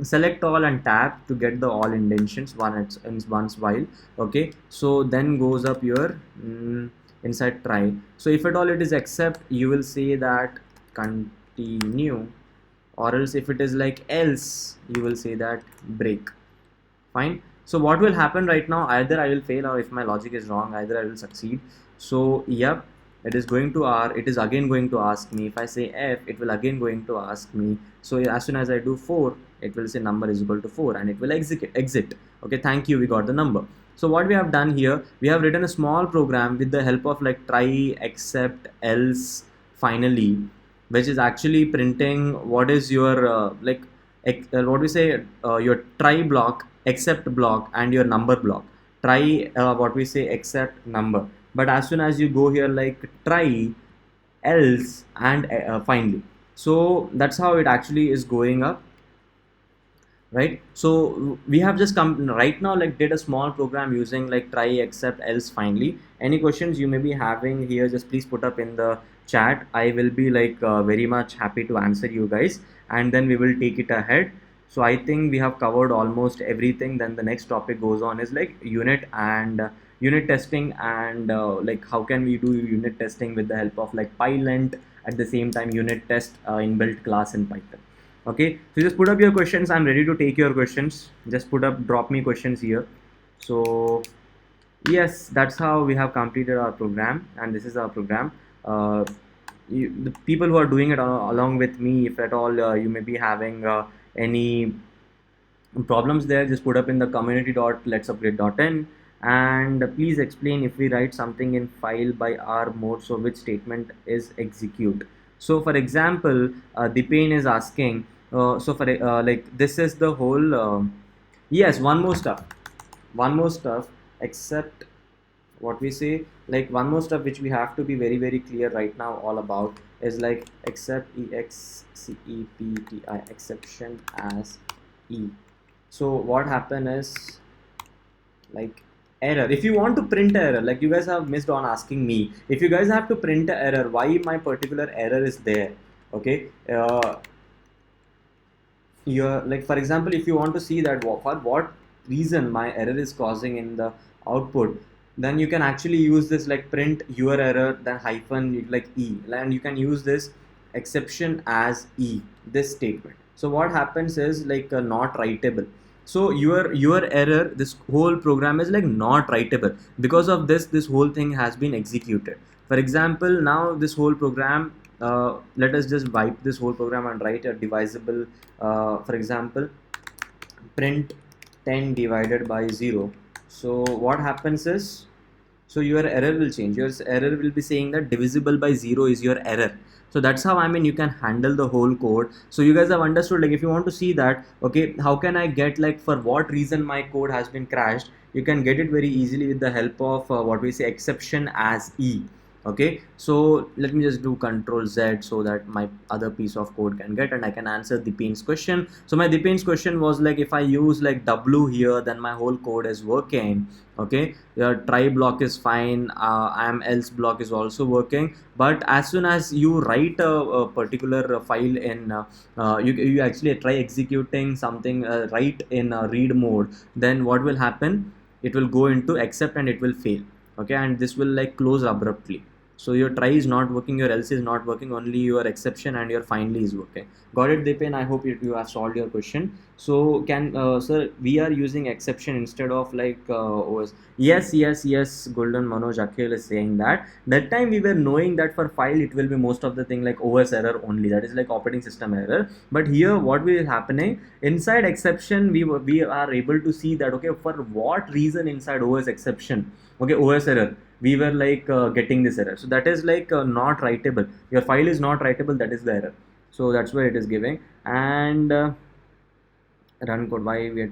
select all and tab to get the all indentions once while, okay. So then goes up your inside try. So if at all it is except, you will say that continue, or else if it is like else, you will say that break. Fine. So what will happen right now, either I will fail, or if my logic is wrong, either I will succeed. So yep, it is going to R, it is again going to ask me. If I say F, it will again going to ask me. So as soon as I do 4, it will say number is equal to 4 and it will exit. Okay, thank you, we got the number. So what we have done here, we have written a small program with the help of like try, except, else, finally, which is actually printing what is your what we say your try block, except block, and your number block. Try what we say except number. But as soon as you go here like try, else, and finally, so that's how it actually is going up, right? So we have just come right now like did a small program using like try, except, else, finally. Any questions you may be having here, just please put up in the chat. I will be like very much happy to answer you guys, and then we will take it ahead. So I think we have covered almost everything. Then the next topic goes on is like unit and unit testing, and like how can we do unit testing with the help of like pylint, at the same time unit test inbuilt class in Python. Okay, so just put up your questions. I'm ready to take your questions. Just drop me questions here. So yes, that's how we have completed our program, and this is our program. The people who are doing it along with me, if at all you may be having any problems there, just put up in the community.letsupgrade.in, and please explain if we write something in file by R mode, so which statement is execute. So for example, Dipen is asking, so for like this is the whole yes, one more stuff, except what we say, like one more stuff which we have to be very very clear right now all about is like except, excepti, exception as E. So what happen is like error. If you want to print error, like you guys have missed on asking me, if you guys have to print a error, why my particular error is there, okay. You're like, for example, if you want to see that for what reason my error is causing in the output, then you can actually use this like print your error, then hyphen like E, and you can use this exception as E, this statement. So what happens is like not writable. So your error, this whole program is like not writable. Because of this whole thing has been executed. For example, now this whole program, let us just wipe this whole program and write a divisible, for example, print 10 divided by 0. So what happens is, so your error will change. Your error will be saying that divisible by 0 is your error. So that's how, I mean, you can handle the whole code. So you guys have understood, like if you want to see that, okay, how can I get like for what reason my code has been crashed, you can get it very easily with the help of what we say exception as E. Okay, so let me just do Control Z so that my other piece of code can get, and I can answer Dipen's question. So my Dipen's question was like, if I use like W here, then my whole code is working. Okay, your try block is fine, am else block is also working, but as soon as you write a particular file in you actually try executing something write in read mode, then what will happen, it will go into except and it will fail. Okay, and this will like close abruptly. So your try is not working, your else is not working, only your exception and your finally is working. Got it, Dipen? I hope you have solved your question. So can sir, we are using exception instead of like OS. Yes. Golden Manoj Akhil is saying that time we were knowing that for file it will be most of the thing like OS error only, that is like operating system error. But here what will is happening inside exception, we are able to see that okay, for what reason inside OS exception, okay, OS error, we were like getting this error. So that is like not writable, your file is not writable, that is the error. So that's where it is giving. And run code, why we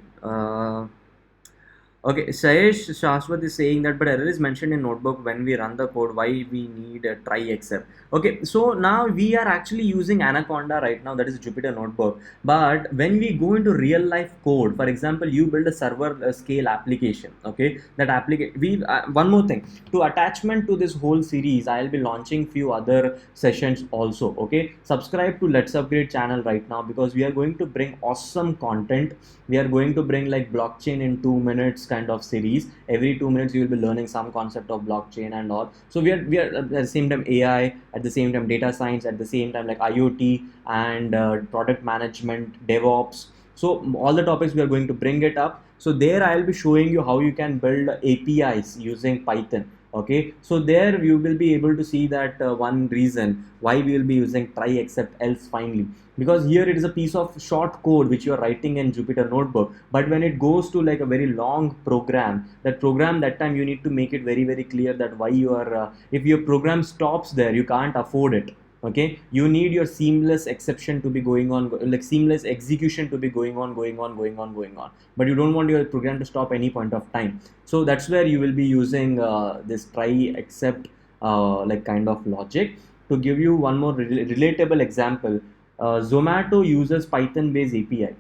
okay, Sayesh Shashwat is saying that, but error is mentioned in notebook when we run the code. Why we need a try except? Okay, so now we are actually using Anaconda right now, that is Jupyter Notebook. But when we go into real life code, for example, you build a server scale application. Okay, that application. One more thing to attachment to this whole series, I'll be launching few other sessions also. Okay, subscribe to Let's Upgrade channel right now because we are going to bring awesome content. We are going to bring like blockchain in 2 minutes kind of series. Every 2 minutes you will be learning some concept of blockchain and all. So we are at the same time AI, at the same time data science, at the same time like IoT and product management, DevOps. So all the topics we are going to bring it up. So there I will be showing you how you can build APIs using Python. Okay, so there you will be able to see that one reason why we will be using try except else finally, because here it is a piece of short code which you are writing in Jupyter Notebook. But when it goes to like a very long program, that time you need to make it very clear that why you are if your program stops there, you can't afford it. Okay, you need your seamless exception to be going on, like seamless execution to be going on, but you don't want your program to stop any point of time. So that's where you will be using this try except like kind of logic. To give you one more relatable example, Zomato uses Python based API.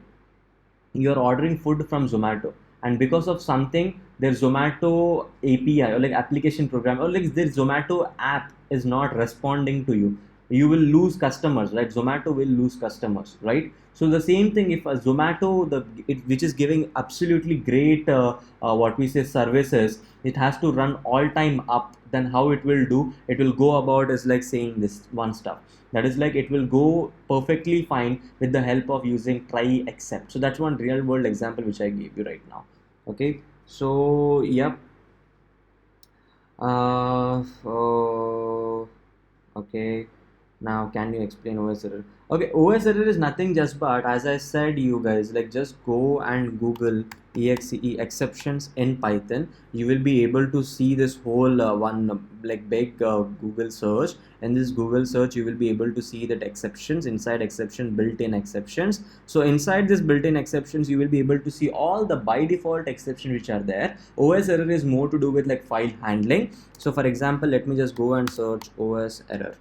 You're ordering food from Zomato, and because of something, their Zomato API or like application program or like their Zomato app is not responding to you, you will lose customers, right? Zomato will lose customers, right? So the same thing, if a Zomato which is giving absolutely great what we say services, it has to run all time up, then how it will do, it will go about is like saying this one stuff, that is like it will go perfectly fine with the help of using try except. So that's one real world example which I gave you right now. Okay, so yep. Okay, now can you explain OS error? Okay, OS error is nothing just but, as I said you guys, like just go and Google exe exceptions in Python. You will be able to see this whole one like big Google search. In this Google search you will be able to see that exceptions, inside exception, built-in exceptions. So inside this built-in exceptions you will be able to see all the by default exceptions which are there. OS error is more to do with like file handling. So for example, let me just go and search OS error,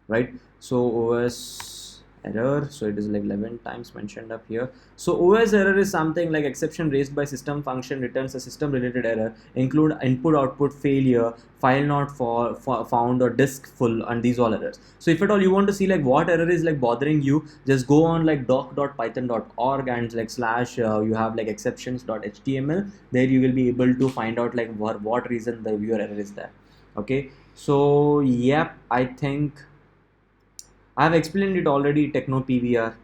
right? So OS error, so it is like 11 times mentioned up here. So OS error is something like exception raised by system function returns a system related error, include input output failure, file not found, or disk full, and these all errors. So if at all you want to see like what error is like bothering you, just go on like doc.python.org and like slash you have like exceptions.html. there you will be able to find out like what reason the viewer error is there. Okay, so yep, I think I have explained it already. Techno PVR,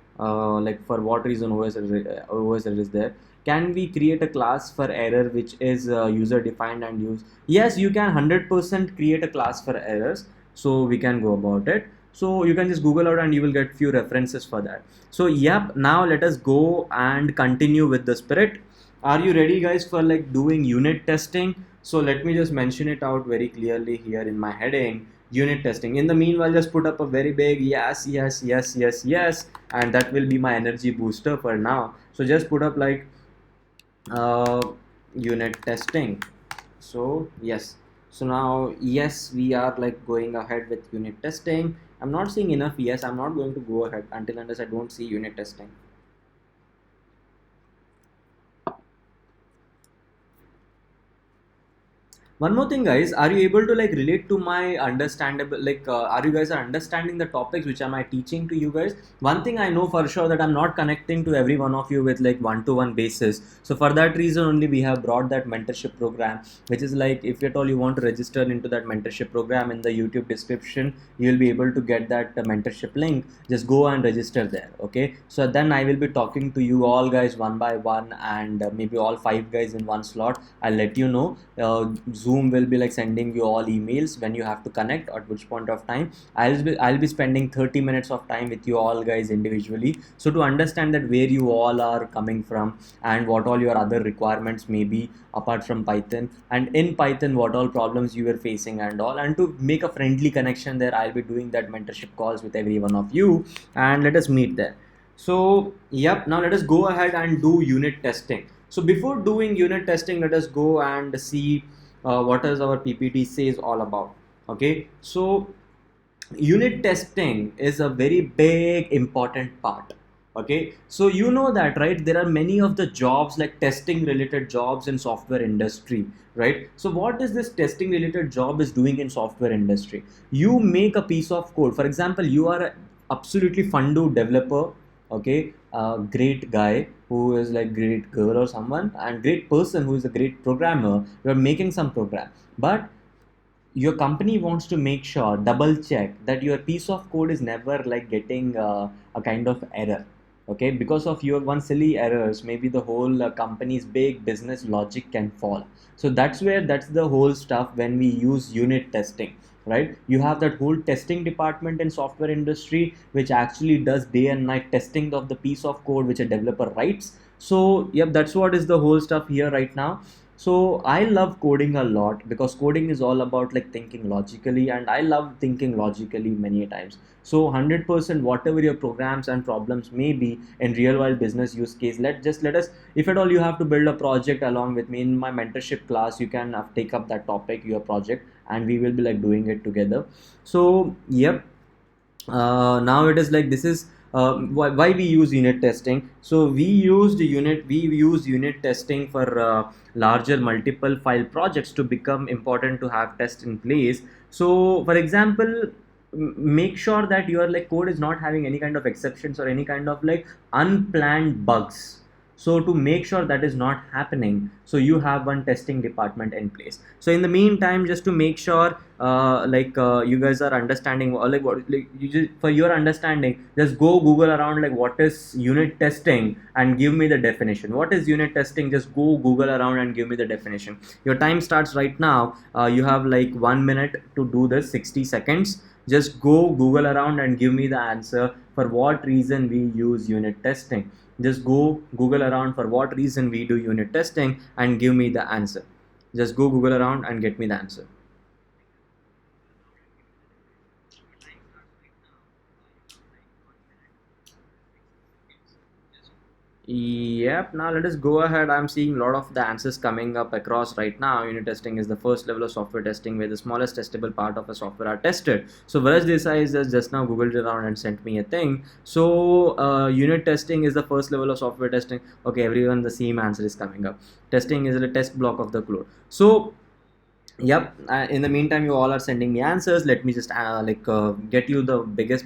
like for what reason OS error is there. Can we create a class for error which is user defined and used? Yes, you can 100% create a class for errors. So we can go about it. So you can just Google out and you will get few references for that. So yep, now let us go and continue with the spirit. Are you ready guys for like doing unit testing? So let me just mention it out very clearly here in my heading. Unit testing. In the meanwhile, just put up a very big yes, and that will be my energy booster for now. So just put up like unit testing. So yes, so now yes, we are like going ahead with unit testing. I'm not seeing enough yes. I'm not going to go ahead unless I don't see unit testing. One more thing, guys, are you able to like relate to my understandable, like, are you guys are understanding the topics which am I teaching to you guys? One thing I know for sure, that I'm not connecting to every one of you with like one-to-one basis. So for that reason only, we have brought that mentorship program, which is like, if at all you want to register into that mentorship program, in the YouTube description, you'll be able to get that mentorship link. Just go and register there. Okay. So then I will be talking to you all guys one by one, and maybe all 5 guys in one slot. I'll let you know. Zoom will be like sending you all emails when you have to connect, at which point of time I'll be spending 30 minutes of time with you all guys individually, so to understand that where you all are coming from, and what all your other requirements may be apart from Python, and in Python what all problems you were facing and all, and to make a friendly connection there, I'll be doing that mentorship calls with every one of you, and let us meet there. So yep, now let us go ahead and do unit testing. So before doing unit testing, let us go and see what is our PPT says all about. Okay, so unit testing is a very big important part. Okay, so you know that, right? There are many of the jobs, like testing related jobs in software industry, right? So what is this testing related job is doing in software industry? You make a piece of code. For example, you are a absolutely fundu developer, okay, a great guy who is like great girl or someone, and great person who is a great programmer. You are making some program, but your company wants to make sure, double check that your piece of code is never like getting a kind of error. Okay, because of your one silly errors, maybe the whole company's big business logic can fall. So that's the whole stuff when we use unit testing, right? You have that whole testing department in software industry, which actually does day and night testing of the piece of code which a developer writes. So yep, that's what is the whole stuff here right now. So I love coding a lot, because coding is all about like thinking logically, and I love thinking logically many times. So 100%, whatever your programs and problems may be in real world business use case, let us, if at all you have to build a project along with me in my mentorship class, you can take up that topic, your project, and we will be like doing it together. So yep, now it is like, this is why we use unit testing. So we use unit testing for larger multiple file projects to become important to have test in place. So for example, make sure that your like code is not having any kind of exceptions or any kind of like unplanned bugs. So to make sure that is not happening, so you have one testing department in place. So in the meantime, just to make sure you guys are understanding, or like what, like you just, for your understanding, just go Google around like what is unit testing and give me the definition. What is unit testing? Just go Google around and give me the definition. Your time starts right now. You have like 1 minute to do this, 60 seconds. Just go Google around and give me the answer for what reason we use unit testing. Just go Google around for what reason we do unit testing and give me the answer. Just go Google around and get me the answer. Yep, now let us go ahead. I'm seeing a lot of the answers coming up across right now. Unit testing is the first level of software testing where the smallest testable part of a software are tested. So Varaj Desai is just now Googled it around and sent me a thing. So unit testing is the first level of software testing. Okay, everyone, the same answer is coming up. Testing is a test block of the code. So yep, in the meantime, you all are sending me answers. Let me just get you the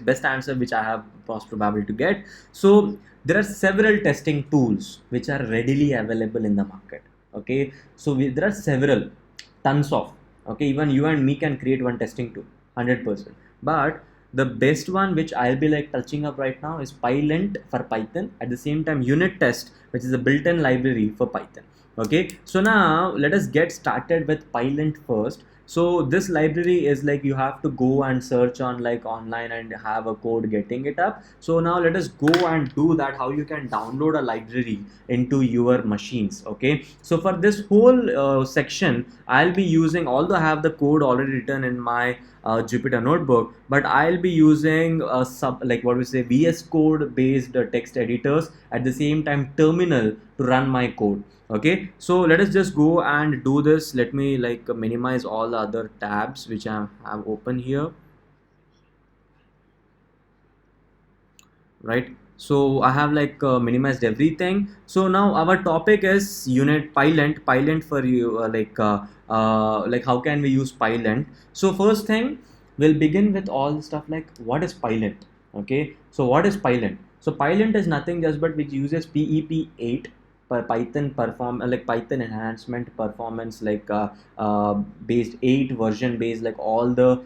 best answer which I have most probably to get. So there are several testing tools which are readily available in the market. Okay, so there are several, tons of, okay, even you and me can create one testing tool, 100%. But the best one which I'll be like touching up right now is Pylint for Python. At the same time, unit test, which is a built-in library for Python. Okay, so now let us get started with Pylint first. So this library is like, you have to go and search on like online and have a code getting it up. So now let us go and do that, how you can download a library into your machines. Okay, so for this whole section, I'll be using, although I have the code already written in my Jupyter notebook, but I'll be using VS Code based text editors, at the same time terminal, to run my code. Okay, so let us just go and do this. Let me like minimize all the other tabs which I have open here. right? So I have like minimized everything. So now our topic is unit Pylint for you, like how can we use Pylint. So first thing, we'll begin with all the stuff like what is Pylint. Okay, so what is Pylint? So Pylint is nothing just but which uses PEP8 per Python like Python enhancement performance, like based 8 version based, like all the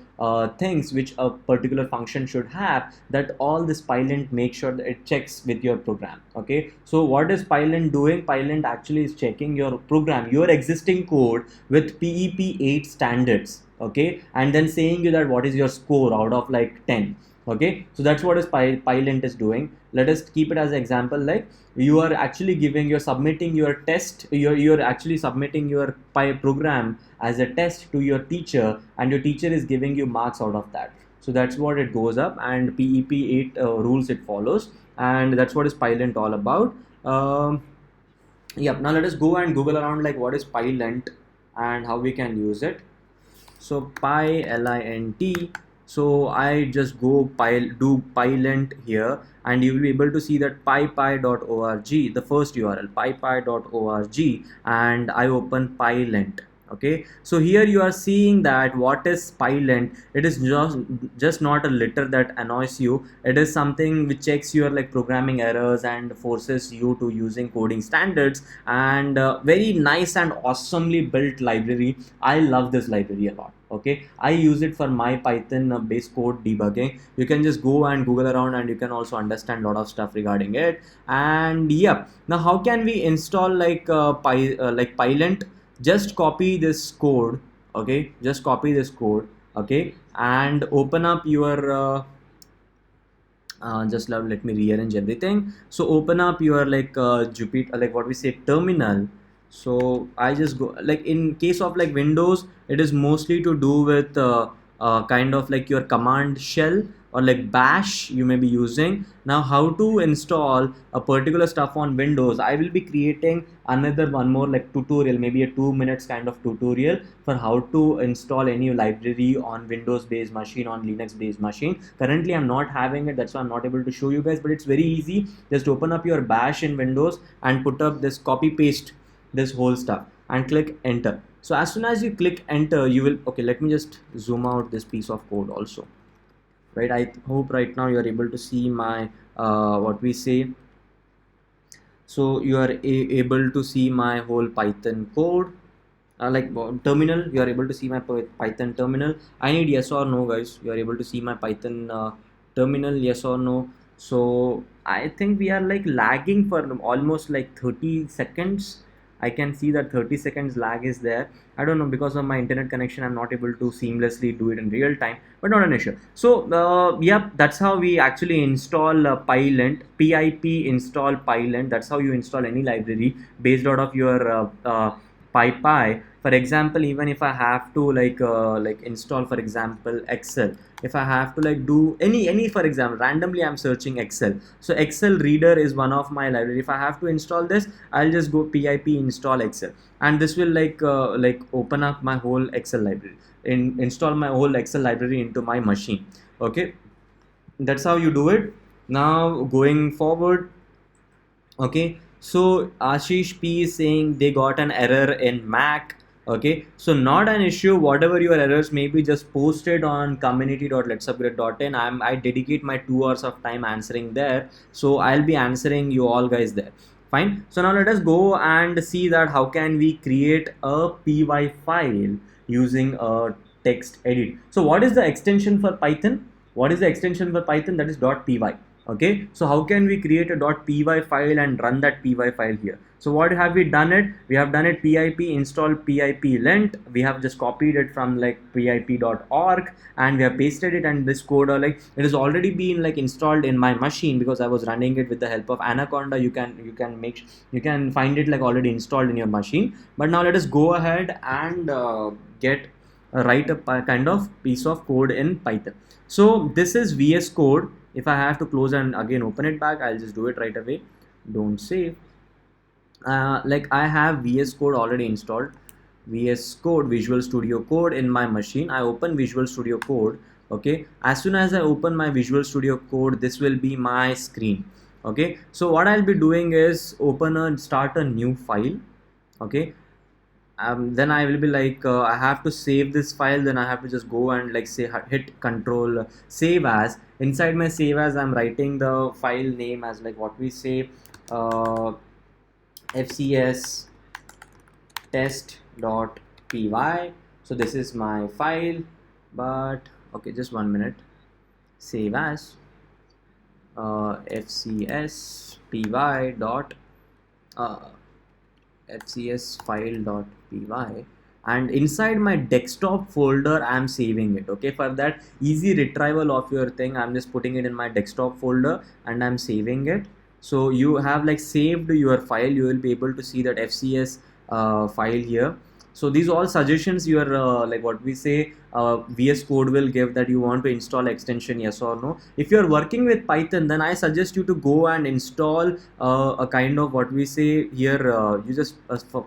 things which a particular function should have, that all this Pylint make sure that it checks with your program. Okay, so what is Pylint doing? Pylint actually is checking your program, your existing code with PEP8 standards. Okay, and then saying you that what is your score out of like 10. Okay, so that's what is Pylint is doing. Let us keep it as an example, like you are actually you're submitting your test, you're actually submitting your program as a test to your teacher, and your teacher is giving you marks out of that. So that's what it goes up, and PEP8 rules it follows, and that's what is Pylint all about. Yep, now let us go and Google around like what is Pylint and how we can use it. So Lint. So I just do Pylint here, and you will be able to see that pypy.org, the first URL, pypy.org, and I open Pylint. Okay, so here you are seeing that what is Pylint. It is just not a letter that annoys you. It is something which checks your like programming errors and forces you to using coding standards, and very nice and awesomely built library. I love this library a lot. Okay, I use it for my Python based code debugging. You can just go and Google around, and you can also understand a lot of stuff regarding it. And yeah, now how can we install like Pylint? Just copy this code. Okay, just copy this code. Okay, and open up your just let me rearrange everything. So open up your like Jupyter, like what we say, terminal. So I just go, like in case of like Windows, it is mostly to do with kind of like your command shell, or like bash you may be using. Now how to install a particular stuff on Windows, I will be creating one more like tutorial, maybe a 2 minutes kind of tutorial for how to install any library on Windows based machine, on Linux based machine. Currently I'm not having it, that's why I'm not able to show you guys, but it's very easy. Just open up your bash in Windows and put up this, copy paste this whole stuff and click enter. So as soon as you click enter, you will, okay, let me just zoom out this piece of code also. Right, I hope right now you are able to see my what we say. So you are able to see my whole Python code, like terminal. You are able to see my Python terminal. I need yes or no, guys. You are able to see my Python terminal, yes or no. So I think we are like lagging for almost like 30 seconds. I can see that 30 seconds lag is there. I don't know, because of my internet connection I'm not able to seamlessly do it in real time, but not an issue. So yeah, that's how we actually install Pylint. PIP install Pylint. That's how you install any library based out of your PyPy. For example, even if I have to like install, for example, Excel, if I have to like do any for example, randomly I'm searching Excel, so Excel reader is one of my library. If I have to install this, I'll just go PIP install Excel, and this will like open up my whole Excel library, install my whole Excel library into my machine. Okay, that's how you do it. Now going forward, okay, so Ashish P is saying they got an error in Mac. Okay, so not an issue. Whatever your errors may be, just post it on community.letsupgrade.in. I dedicate my 2 hours of time answering there, so I'll be answering you all guys there. Fine. So now let us go and see that how can we create a py file using a text edit. So what is the extension for Python? What is the extension for Python? That is .py. Okay, so how can we create a .py file and run that py file here? So what have we done it? We have done it pip install PIPLint. We have just copied it from like pip.org and we have pasted it, and this code like it has already been like installed in my machine because I was running it with the help of Anaconda. You can find it like already installed in your machine. But now let us go ahead and write a kind of piece of code in Python. So this is VS Code. If I have to close and again open it back, I'll just do it right away. Don't save. Like I have VS Code already installed. VS Code, Visual Studio Code in my machine. I open Visual Studio Code. Okay, as soon as I open my Visual Studio Code, this will be my screen. Okay, so what I'll be doing is start a new file. Okay, then I will be like I have to save this file, then I have to just go and like say hit control save as. Inside my save as, I'm writing the file name as like what we say fcs test.py. so this is my file, but okay, just 1 minute. Save as fcs dot fcs file.py, and inside my desktop folder I'm saving it. Okay, for that easy retrieval of your thing, I'm just putting it in my desktop folder and I'm saving it. So you have like saved your file, you will be able to see that fcs file here. So these all suggestions your like what we say VS Code will give, that you want to install extension, yes or no. If you are working with Python, then I suggest you to go and install a kind of what we say here, you just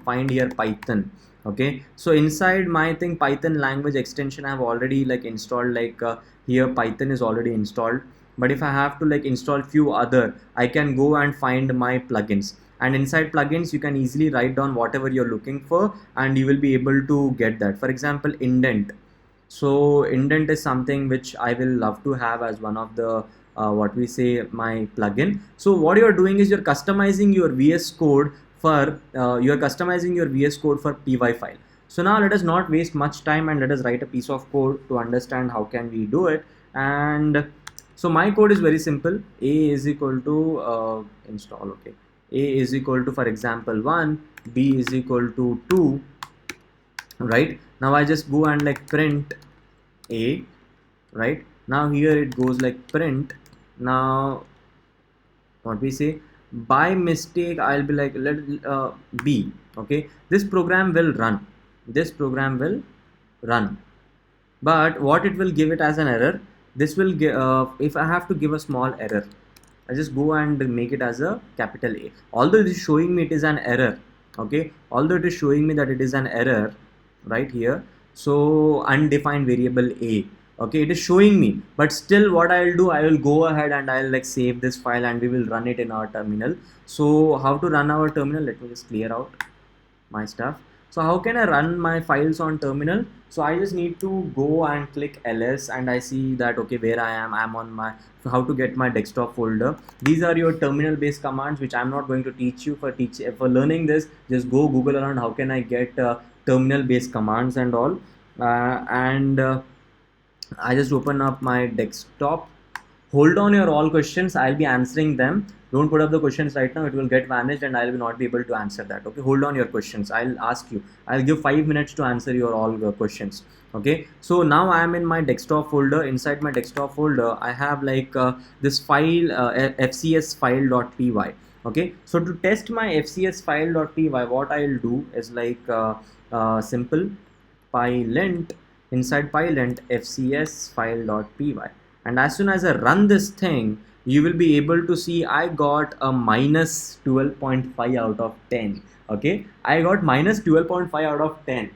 find here Python. Okay, so inside my thing Python language extension I have already like installed, like here Python is already installed. But if I have to like install few other, I can go and find my plugins, and inside plugins you can easily write down whatever you're looking for and you will be able to get that. For example, indent. So indent is something which I will love to have as one of the what we say my plugin. So what you're doing is you're customizing your VS Code for py file. So now let us not waste much time and let us write a piece of code to understand how can we do it. And so my code is very simple. A is equal to install. Okay, A is equal to, for example, 1, B is equal to 2, right? Now I just go and like print A, right? Now here it goes like print. Now what we say, by mistake I'll be like let B. Okay, this program will run, but what it will give it as an error, this will give if I have to give a small error, I just go and make it as a capital A. Although it is showing me it is an error, okay, although it is showing me that it is an error right here, so undefined variable A, okay, it is showing me, but still what I will do, I will go ahead and I'll like save this file and we will run it in our terminal. So how to run our terminal, let me just clear out my stuff. So how can I run my files on terminal? So I just need to go and click ls and I see that okay, where I'm on my, how to get my desktop folder. These are your terminal based commands which I'm not going to teach you. For learning this, just go Google around how can I get terminal based commands and all, I just open up my desktop. Hold on your all questions, I'll be answering them. Don't put up the questions right now, it will get vanished and I will not be able to answer that. Okay, hold on your questions, I'll ask you, I'll give 5 minutes to answer your all questions. Okay, so now I am in my desktop folder. Inside my desktop folder I have like this file fcs file.py. okay, so to test my fcs file.py, what I'll do is like simple pylint, inside pylint fcs file.py, and as soon as I run this thing, you will be able to see I got a minus 12.5 out of 10. Okay, I got minus 12.5 out of 10,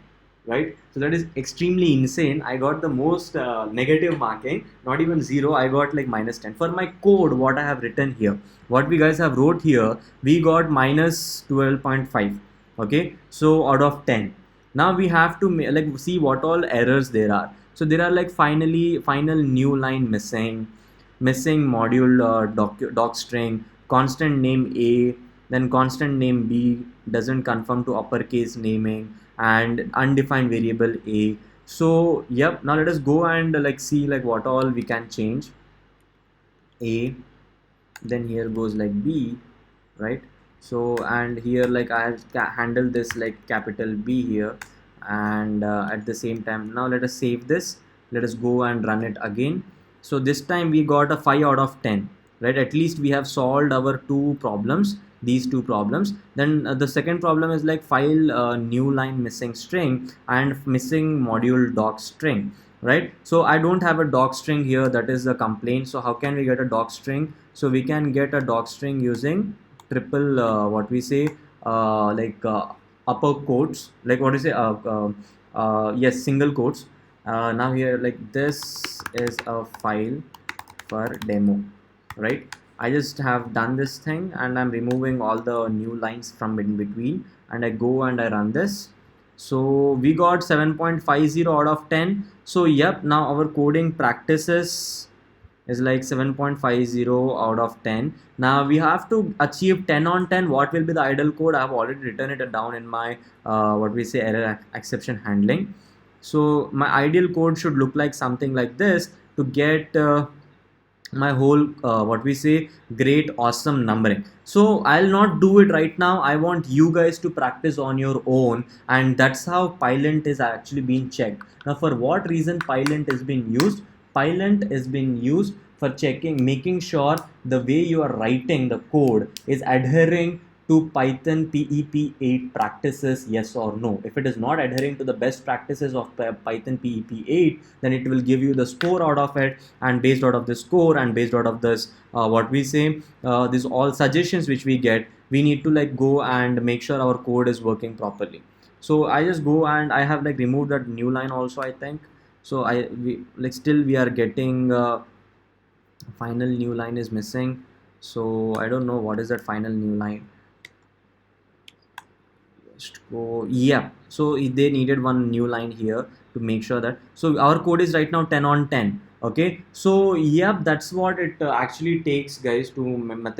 right? So that is extremely insane. I got the most negative marking, not even 0, I got like minus 10. For my code, what I have written here, what we guys have wrote here, we got minus 12.5. okay, so out of 10. Now we have to like see what all errors there are. So there are like final new line missing module doc string, constant name A, then constant name B doesn't conform to uppercase naming, and undefined variable A. So yep, now let us go and like see like what all we can change. A, then here goes like B, right? So and here like I have handled this like capital B here, and at the same time, now let us save this, let us go and run it again. So this time we got a 5 out of 10, right? At least we have solved our two problems, these two problems. Then the second problem is like file new line missing string and missing module doc string, right? So I don't have a doc string here, that is a complaint. So how can we get a doc string? So we can get a doc string using triple what we say like upper quotes, like what is it yes, single quotes. Now here, like, this is a file for demo, right? I just have done this thing and I'm removing all the new lines from in between, and I go and I run this. So we got 7.50 out of 10. So yep, now our coding practices is like 7.50 out of 10. Now we have to achieve 10 on 10. What will be the ideal code? I have already written it down in my what we say error exception handling. So my ideal code should look like something like this to get my whole what we say great awesome numbering. So I'll not do it right now. I want you guys to practice on your own, and that's how Pylint is actually being checked. Now for what reason Pylint is being used? Pylint is being used for checking, making sure the way you are writing the code is adhering to Python PEP 8 practices, yes or no. If it is not adhering to the best practices of Python PEP 8, then it will give you the score out of it, and based out of the score and based out of this what we say these all suggestions which we get, we need to like go and make sure our code is working properly. So I just go and I have like removed that new line also, I think. So still we are getting final new line is missing. So I don't know what is that final new line. Just go, yeah. So they needed one new line here to make sure that, so our code is right now 10 on 10. Okay, so yeah, that's what it actually takes, guys, to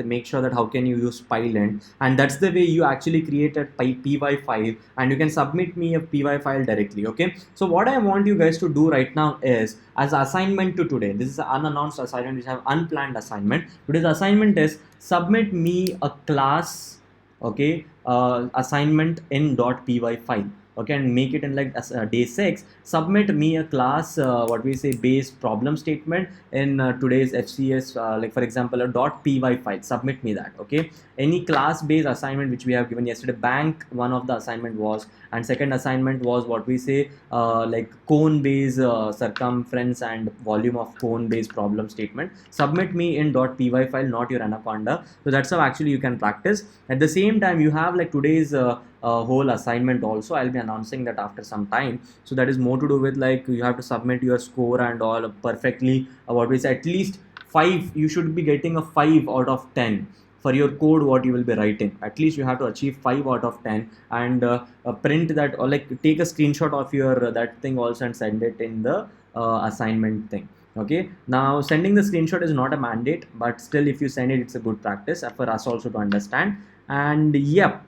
make sure that how can you use Pylint, and that's the way you actually create a py file, and you can submit me a py file directly. Okay, so what I want you guys to do right now is, as assignment to today, this is an unannounced assignment, which have unplanned assignment. Today's assignment is submit me a class, okay, assignment in .py file, okay, and make it in like day 6. Submit me a class what we say based problem statement in today's FCS, like for example a .py file. Submit me that, okay. Any class based assignment which we have given yesterday. Bank, one of the assignment was, and second assignment was what we say like cone based circumference and volume of cone based problem statement. Submit me in .py file, not your Anaconda. So that's how actually you can practice. At the same time, you have like today's whole assignment also. I'll be announcing that after some time. So that is more to do with like you have to submit your score and all perfectly. What we say, at least 5. You should be getting a 5 out of 10 for your code what you will be writing. At least you have to achieve 5 out of 10, and print that, or like take a screenshot of your that thing also and send it in the assignment thing. Okay, now sending the screenshot is not a mandate, but still if you send it, it's a good practice for us also to understand. And yep,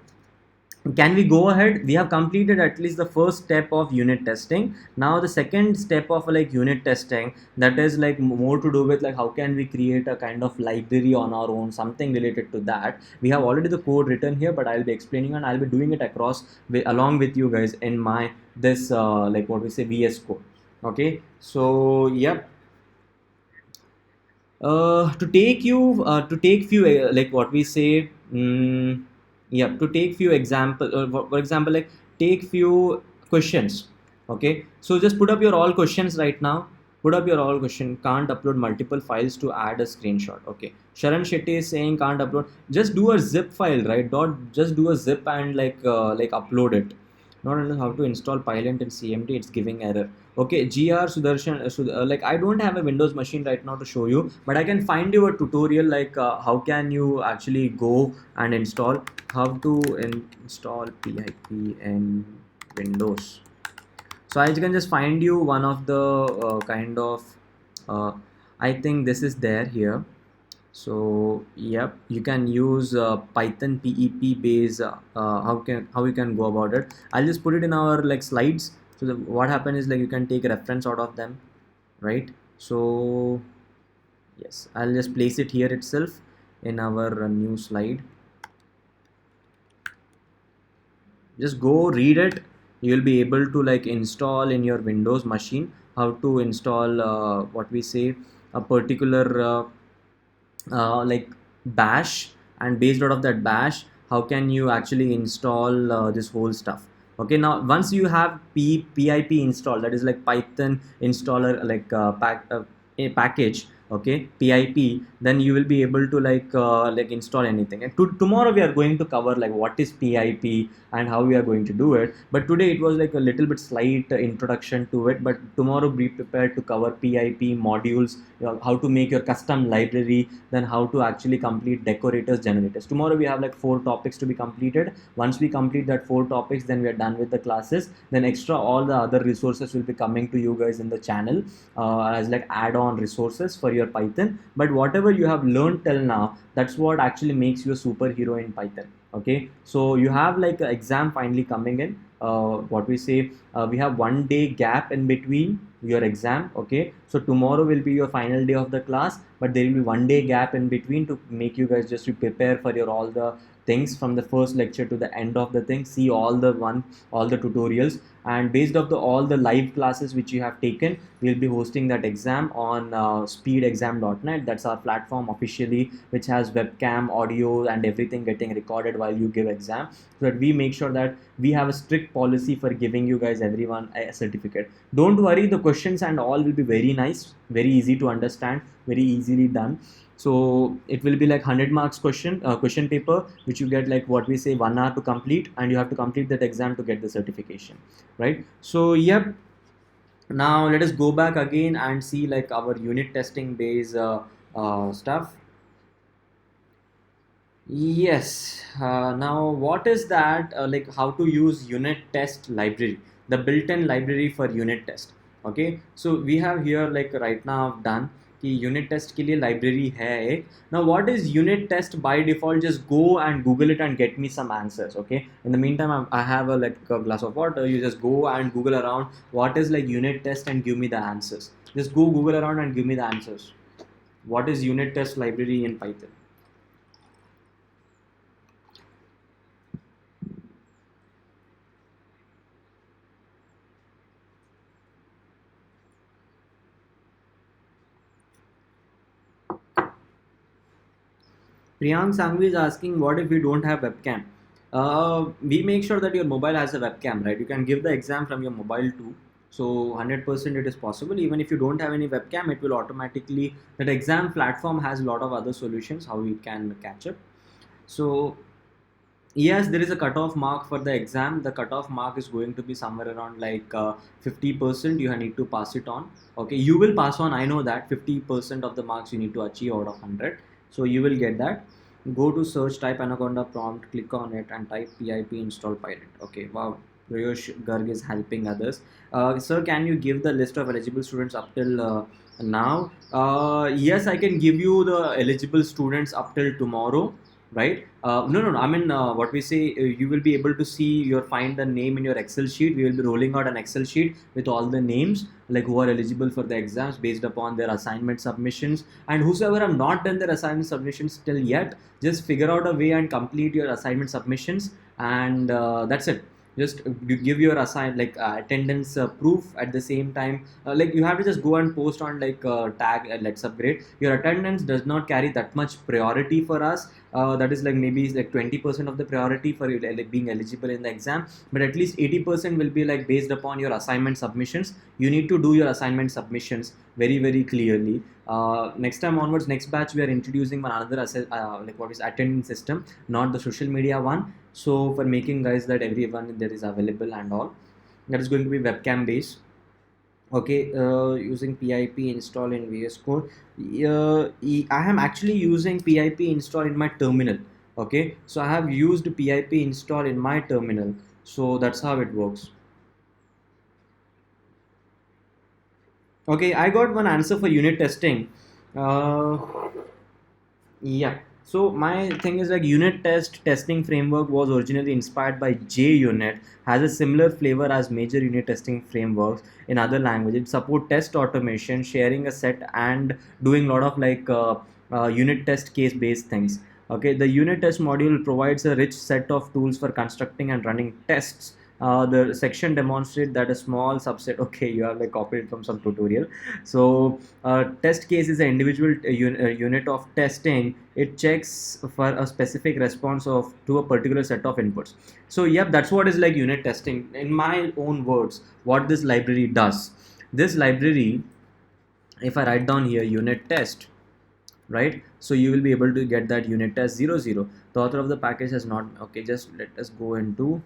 can we go ahead? We have completed at least the first step of unit testing. Now the second step of like unit testing, that is like more to do with like how can we create a kind of library on our own, something related to that. We have already the code written here, but I'll be explaining and I'll be doing it across along with you guys in my this like what we say VS Code. Okay, so yep. To take few like what we say yeah, to take few example, for example, like take few questions. Okay, so just put up your all questions right now. Put up your all question. Can't upload multiple files to add a screenshot. Okay, Sharan Shetty is saying can't upload. Just do a zip file, right? Just do a zip and like upload it. Not know how to install Pylint in CMD, it's giving error. Okay, GR Sudarshan, like I don't have a Windows machine right now to show you, but I can find you a tutorial like how can you actually go and install, how to install PIP in Windows. So I can just find you one of the kind of I think this is there here. So yep, you can use Python PEP base. How you can go about it? I'll just put it in our like slides. So what happens is like you can take a reference out of them, right? So yes, I'll just place it here itself in our new slide. Just go read it. You'll be able to like install in your Windows machine how to install what we say a particular like bash, and based out of that bash how can you actually install this whole stuff. Okay, now once you have PIP installed, that is like Python installer like a package, okay, PIP, then you will be able to like install anything. And tomorrow we are going to cover like what is PIP and how we are going to do it. But today it was like a little bit slight introduction to it. But tomorrow be prepared to cover PIP modules, how to make your custom library, then how to actually complete decorators, generators. Tomorrow we have like 4 topics to be completed. Once we complete that 4 topics, then we are done with the classes. Then extra all the other resources will be coming to you guys in the channel as like add-on resources for your Python. But whatever you have learned till now, that's what actually makes you a superhero in Python. Okay, so you have like an exam finally coming in. What we say, we have 1 day gap in between your exam. Okay, so tomorrow will be your final day of the class, but there will be 1 day gap in between to make you guys just to prepare for your all the things from the first lecture to the end of the thing. See all the tutorials, and based off the all the live classes which you have taken, we'll be hosting that exam on speedexam.net. That's our platform officially, which has webcam, audio, and everything getting recorded while you give exam, so that we make sure that we have a strict policy for giving you guys everyone a certificate. Don't worry, the questions and all will be very nice, very easy to understand, very easily done. So it will be like 100 marks question paper, which you get like what we say 1 hour to complete, and you have to complete that exam to get the certification, right? So yep, now let us go back again and see like our unit testing based stuff. Yes, now what is that, like how to use unit test library, the built-in library for unit test. Okay, so we have here like right now I've done कि unit test के लिए library है एक. Now what is unit test by default? Just go and Google it and get me some answers. Okay, in the meantime I have a like a glass of water. You just go and Google around what is like unit test and give me the answers. Just go Google around and give me the answers. What is unit test library in Python? Priyank Sangvi is asking, what if we don't have webcam? We make sure that your mobile has a webcam, right? You can give the exam from your mobile too. So 100% it is possible. Even if you don't have any webcam, it will automatically, that exam platform has a lot of other solutions how we can catch up. So yes, there is a cutoff mark for the exam. The cutoff mark is going to be somewhere around like 50%. You need to pass it on. Okay, you will pass on. I know that 50% of the marks you need to achieve out of 100. So you will get that. Go to search, type Anaconda prompt, click on it and type PIP install pilot. Okay, wow. Rayosh Garg is helping others. Sir, can you give the list of eligible students up till now? Yes, I can give you the eligible students up till tomorrow. Right? No. I mean, what we say, you will be able to see find the name in your Excel sheet. We will be rolling out an Excel sheet with all the names like who are eligible for the exams based upon their assignment submissions, and whosoever have not done their assignment submissions till yet, just figure out a way and complete your assignment submissions, and that's it. Just give your attendance proof at the same time. Like you have to just go and post on like tag let's upgrade. Your attendance does not carry that much priority for us. That is like maybe like 20% of the priority for like being eligible in the exam, but at least 80% will be like based upon your assignment submissions. You need to do your assignment submissions very clearly. Next time onwards, next batch we are introducing another like what is attendance system, not the social media one. So for making guys that everyone there is available and all, that is going to be webcam based. Okay, using PIP install in VS Code. I am actually using PIP install in my terminal. Okay, so I have used PIP install in my terminal. So that's how it works. Okay, I got one answer for unit testing. Yeah. So my thing is like unit testing framework was originally inspired by JUnit, has a similar flavor as major unit testing frameworks in other languages. It support test automation, sharing a set, and doing a lot of like unit test case based things. Okay, the unit test module provides a rich set of tools for constructing and running tests. The section demonstrates that a small subset, okay, you have like copied from some tutorial. So test case is an individual unit of testing. It checks for a specific response to a particular set of inputs. So yep, that's what is like unit testing. In my own words, what this library does. This library if I write down here unit test, right, so you will be able to get that unit test 00. The author of the package has not, okay, just let us go into,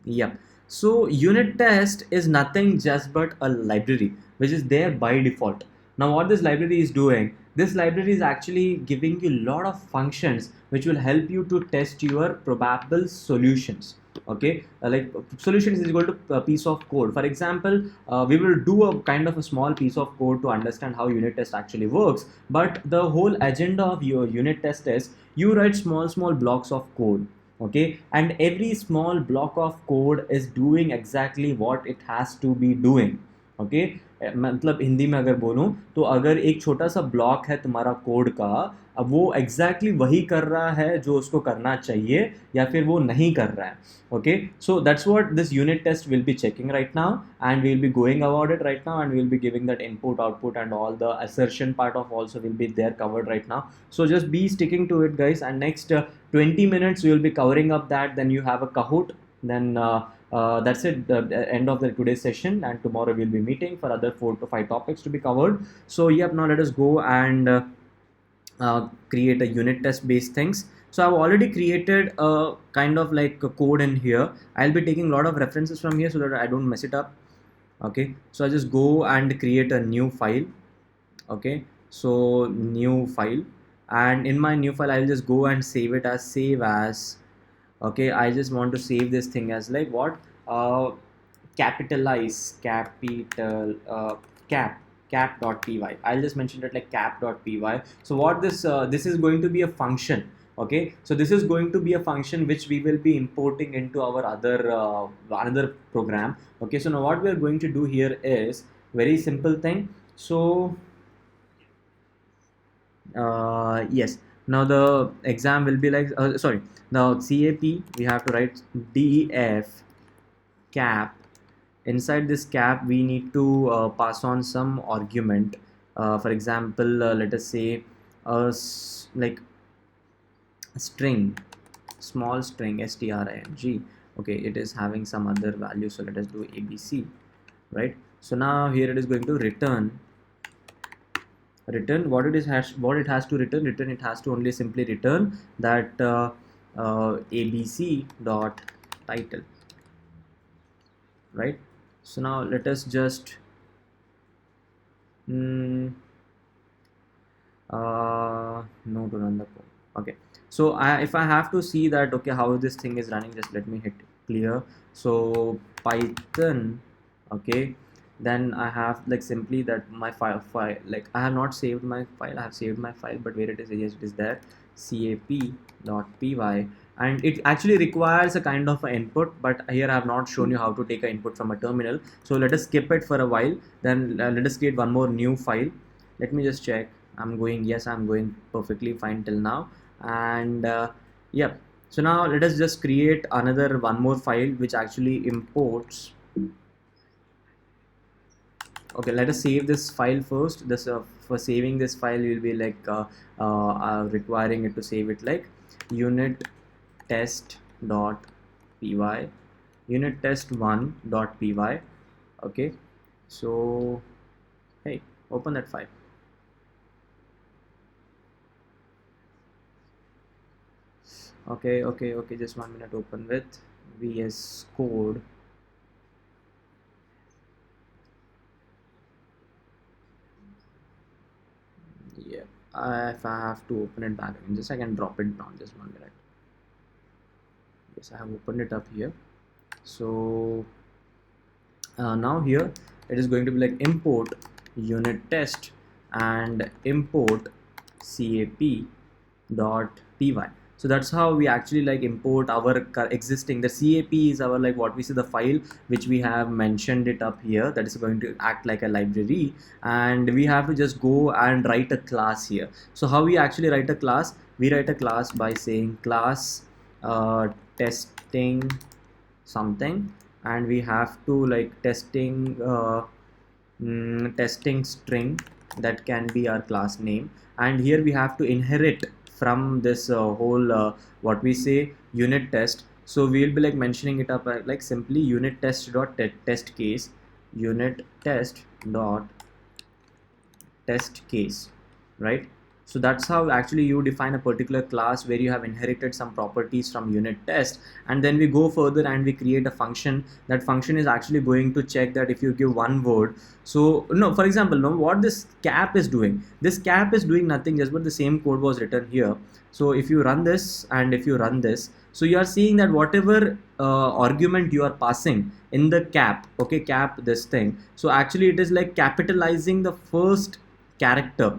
yeah. So unit test is nothing just but a library which is there by default. Now what this library is doing, this library is actually giving you a lot of functions which will help you to test your probable solutions. Okay, like solutions is equal to a piece of code. For example, we will do a kind of a small piece of code to understand how unit test actually works. But the whole agenda of your unit test is you write small blocks of code. Okay, and every small block of code is doing exactly what it has to be doing. Okay, मतलब हिंदी में अगर बोलूँ तो अगर एक छोटा सा block है तुम्हारा कोड का, अब वो एग्जैक्टली वही कर रहा है जो उसको करना चाहिए या फिर वो नहीं कर रहा है. Okay, so that's what this unit test will be checking right now, and we'll be going about it right now, and we'll be giving that input output and all the assertion part of also will be there covered right now. So just be sticking to it, guys, and next 20 minutes we will be covering up that. Then you have a Kahoot, then that's it, the end of the today's session, and tomorrow we'll be meeting for other 4 to 5 topics to be covered. So yep, now let us go and create a unit test based things. So I've already created a kind of like a code in here. I'll be taking a lot of references from here so that I don't mess it up. Okay, so I just go and create a new file. Okay, so new file, and in my new file I'll just go and save it as save as. Okay, I just want to save this thing as like what, capitalize capital cap.py. I'll just mention it like cap.py. So what this is going to be a function. Okay, so this is going to be a function which we will be importing into our other another program. Okay, so now what we are going to do here is very simple thing. So yes, now the exam will be like sorry, now CAP we have to write def cap. Inside this cap we need to pass on some argument. For example, let us say like a string, small string string. Okay, it is having some other value, so let us do abc, right? So now here it is going to return what it has to return. It has to only simply return that abc dot title, right? So now let us just no to run the code. Okay, so if I have to see that, okay, how this thing is running, just let me hit clear. So python, okay, then I have like simply that my file like I have not saved my file. I have saved my file, but where it is, yes, it is there, cap.py, and it actually requires a kind of an input, but here I have not shown you how to take an input from a terminal. So let us skip it for a while, then let us create one more new file. Let me just check. I'm going, yes, I'm going perfectly fine till now. And yep, so now let us just create another one more file which actually imports. Okay, let us save this file first. This for saving this file you'll be like requiring it to save it like unit test.py, unit test1.py. okay, so hey, open that file. Okay, just 1 minute. Open with VS Code. Yeah, if I have to open it back again, just I can drop it down, just 1 minute. Yes, I have opened it up here. So now here it is going to be like import unit test and import cap.py. So that's how we actually like import our existing, the cap is our like what we see the file which we have mentioned it up here, that is going to act like a library, and we have to just go and write a class here. So how we actually write a class, we write a class by saying class testing something, and we have to like testing testing string, that can be our class name, and here we have to inherit from this whole what we say unit test. So we'll be like mentioning it up like simply unit test dot test case, unit test dot test case, right? So that's how actually you define a particular class where you have inherited some properties from unit test, and then we go further and we create a function. That function is actually going to check that if you give one word, so no, for example, no, what this cap is doing, this cap is doing nothing, just but the same code was written here. So if you run this and if you run this, so you are seeing that whatever argument you are passing in the cap, okay, cap this thing, so actually it is like capitalizing the first character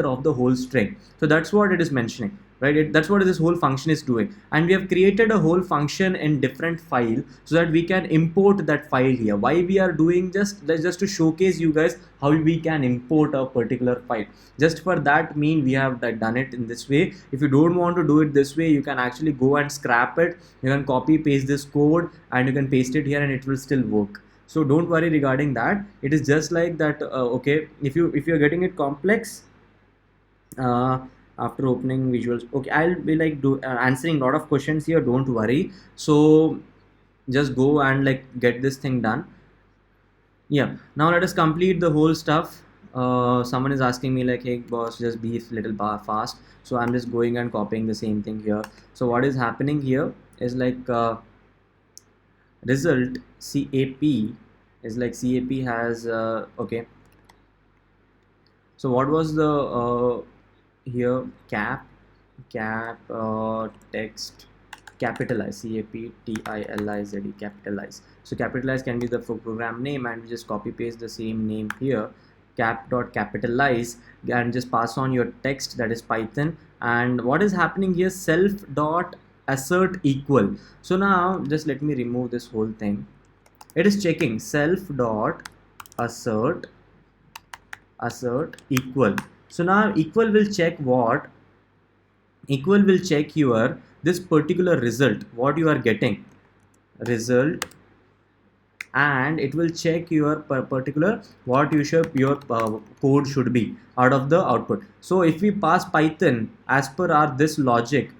of the whole string. So that's what it is mentioning, right? That's what this whole function is doing, and we have created a whole function in different file so that we can import that file here. Why we are doing just to showcase you guys how we can import a particular file. Just for that mean we have done it in this way. If you don't want to do it this way, you can actually go and scrap it. You can copy paste this code and you can paste it here and it will still work. So don't worry regarding that. It is just like that. Okay, if you're getting it complex, after opening visuals, okay, I'll be like answering a lot of questions here, don't worry. So just go and like get this thing done. Yeah, now let us complete the whole stuff. Someone is asking me like, hey boss, just be a little fast. So I'm just going and copying the same thing here. So what is happening here is like result CAP is like CAP has okay. So what was the here cap text capitalize, CAPTILIZE, capitalize. So capitalize can be the program name, and we just copy paste the same name here, cap.capitalize, and just pass on your text, that is Python. And what is happening here, self dot assert equal. So now just let me remove this whole thing. It is checking self dot assert equal. So now equal will check what? Equal will check your this particular result, what you are getting, result, and it will check your particular what your code should be out of the output. So if we pass Python as per our this logic,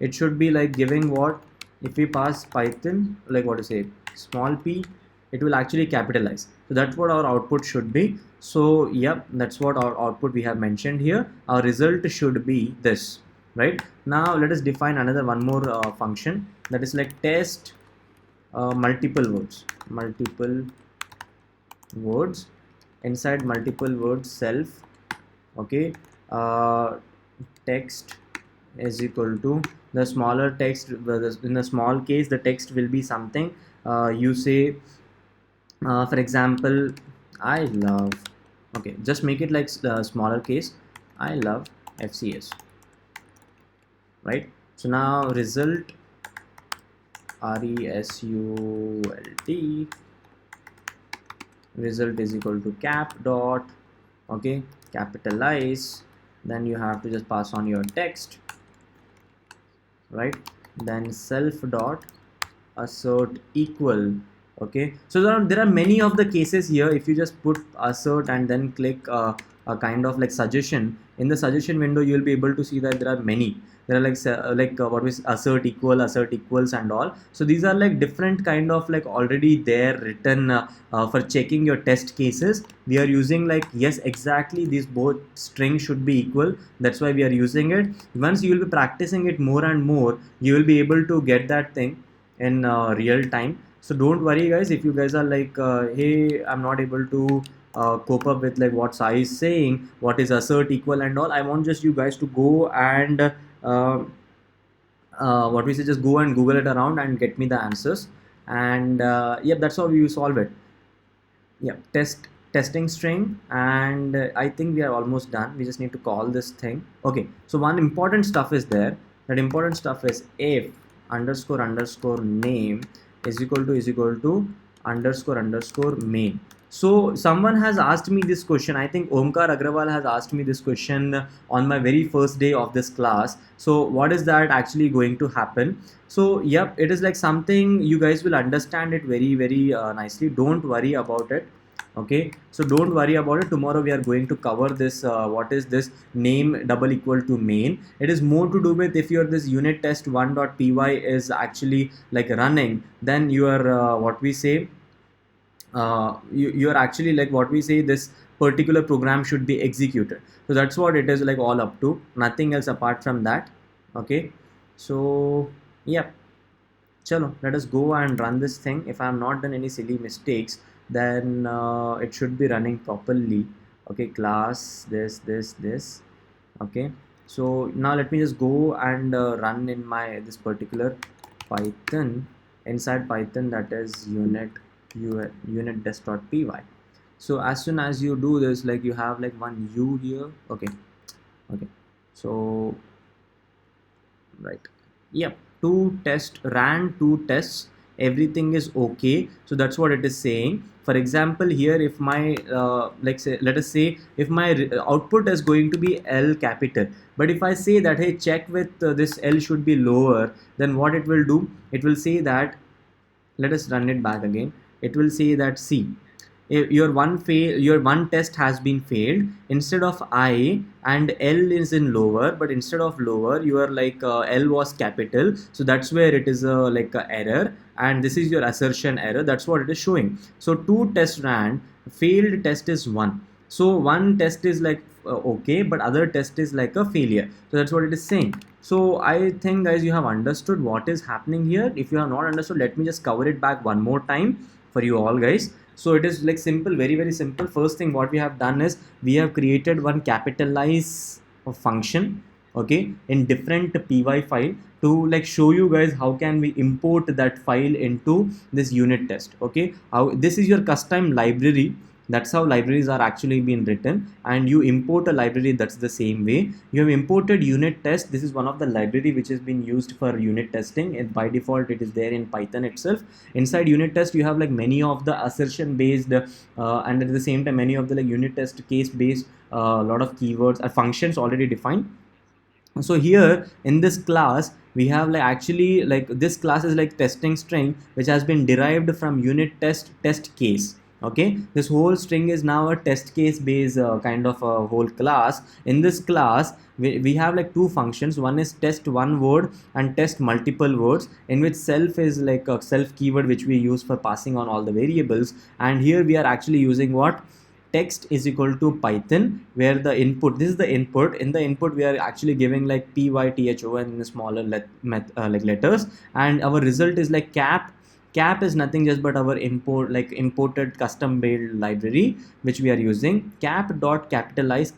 it should be like giving what? If we pass Python like what to say, small p, it will actually capitalize. So that's what our output should be. So yep, that's what our output we have mentioned here. Our result should be this, right? Now let us define one more function, that is like test multiple words, inside multiple words self, okay, text is equal to the smaller text. In the small case the text will be something, you say for example, I love, okay, just make it like smaller case, I love FCS, right? So now result result is equal to cap dot, okay, capitalize, then you have to just pass on your text, right? Then self dot assert equal, okay. So there are many of the cases here. If you just put assert and then click a kind of like suggestion, in the suggestion window you will be able to see that there are many. There are like what is assert equals and all. So these are like different kind of like already there written for checking your test cases. We are using like, yes, exactly, these both strings should be equal, that's why we are using it. Once you will be practicing it more and more, you will be able to get that thing in real time. So don't worry guys, if you guys are like hey, I'm not able to cope up with like what Sai is saying, what is assert equal and all, I want just you guys to go and what we say, just go and Google it around and get me the answers. And yeah, that's how you solve it. Yeah, testing string, and I think we are almost done. We just need to call this thing. Okay, so one important stuff is there. That important stuff is if underscore name is equal to underscore main. So someone has asked me this question. I think Omkar Agrawal has asked me this question on my very first day of this class. So what is that actually going to happen? So yep, it is like something you guys will understand it very nicely. Don't worry about it. Okay, so don't worry about it. Tomorrow we are going to cover this what is this name double equal to main. It is more to do with if your this unit test 1.py is actually like running, then your what we say, you're actually like what we say, this particular program should be executed. So that's what it is like all up to, nothing else apart from that. Okay, so yeah, chalo, let us go and run this thing. If I have not done any silly mistakes, then it should be running properly. Okay, class this. Okay, so now let me just go and run in my this particular Python. Inside Python, that is unit test.py. So as soon as you do this, like you have like one u here. Okay, so right, yep, ran two tests, everything is okay. So that's what it is saying. For example, here if my like say, let us say if my output is going to be L capital, but if I say that hey, check with this L should be lower, then what it will do, it will say that, let us run it back again, it will say that see, your one test has been failed. Instead of I and L is in lower, but instead of lower your like L was capital, so that's where it is like a error, and this is your assertion error. That's what it is showing. So two tests ran, failed test is one. So one test is like okay, but other test is like a failure. So that's what it is saying. So I think guys you have understood what is happening here. If you have not understood, let me just cover it back one more time for you all guys. So it is like simple, very simple. First thing what we have done is we have created one capitalize function, okay, in different py file to like show you guys how can we import that file into this unit test. Okay, how this is your custom library. That's how libraries are actually being written, and you import a library that's the same way. You have imported unit test. This is one of the library which has been used for unit testing, and by default it is there in Python itself. Inside unit test you have like many of the assertion based and at the same time many of the like unit test case based lot of keywords or functions already defined. So here in this class we have like actually like this class is like testing string which has been derived from unit test case. Okay, this whole string is now a test case based kind of a whole class. In this class we have like two functions. One is test one word and test multiple words, in which self is like a self keyword which we use for passing on all the variables, and here we are actually using what, text is equal to Python, where the input, this is the input. In the input we are actually giving like python in smaller like letters, and our result is like cap is nothing just but our imported custom build library which we are using. Cap dot capitalize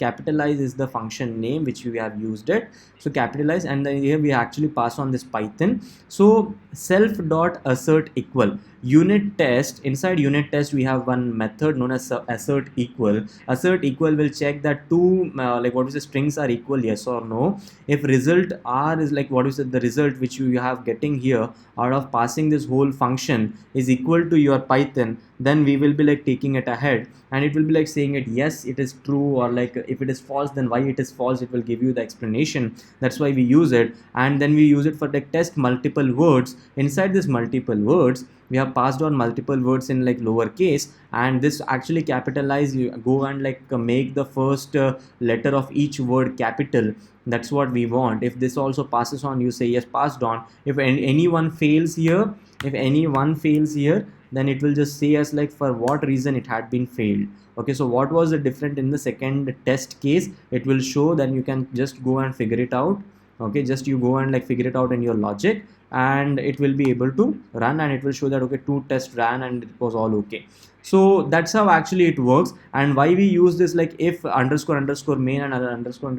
is the function name which we have used it. So capitalize, and then here we actually pass on this Python. So self dot assert equal unit test. Inside unit test we have one method known as assert equal. Assert equal will check that two like what is the strings are equal, yes or no. If result r is like what is the result which you have getting here out of passing this whole function is equal to your Python, then we will be like taking it ahead, and it will be like saying it yes it is true, or like if it is false then why it is false, it will give you the explanation. That's why we use it. And then we use it for the test multiple words. Inside this multiple words we have passed on multiple words in like lower case, and this actually capitalize, you go and like make the first letter of each word capital. That's what we want. If this also passes on, you say yes, passed on. If anyone fails here, then it will just say us like for what reason it had been failed. Okay, so what was the different in the second test case, it will show. Then you can just go and figure it out. Okay, just you go and like figure it out in your logic, and it will be able to run, and it will show that okay, two tests ran and it was all okay. So that's how actually it works. And why we use this like if underscore main and underscore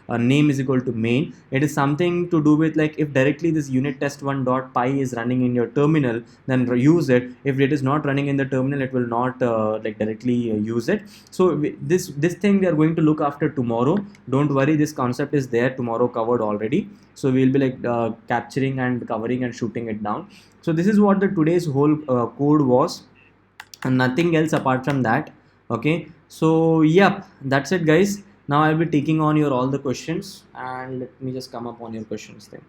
name is equal to main, it is something to do with like if directly this unit test one dot py is running in your terminal, then use it. If it is not running in the terminal, it will not like directly use it. So this thing we are going to look after tomorrow. Don't worry, this concept is there tomorrow covered already. So we'll be like capturing and covering and shooting it down. So this is what the today's whole code was, and nothing else apart from that. Okay, so yep, that's it guys. Now I'll be taking on your all the questions, and let me just come up on your questions then.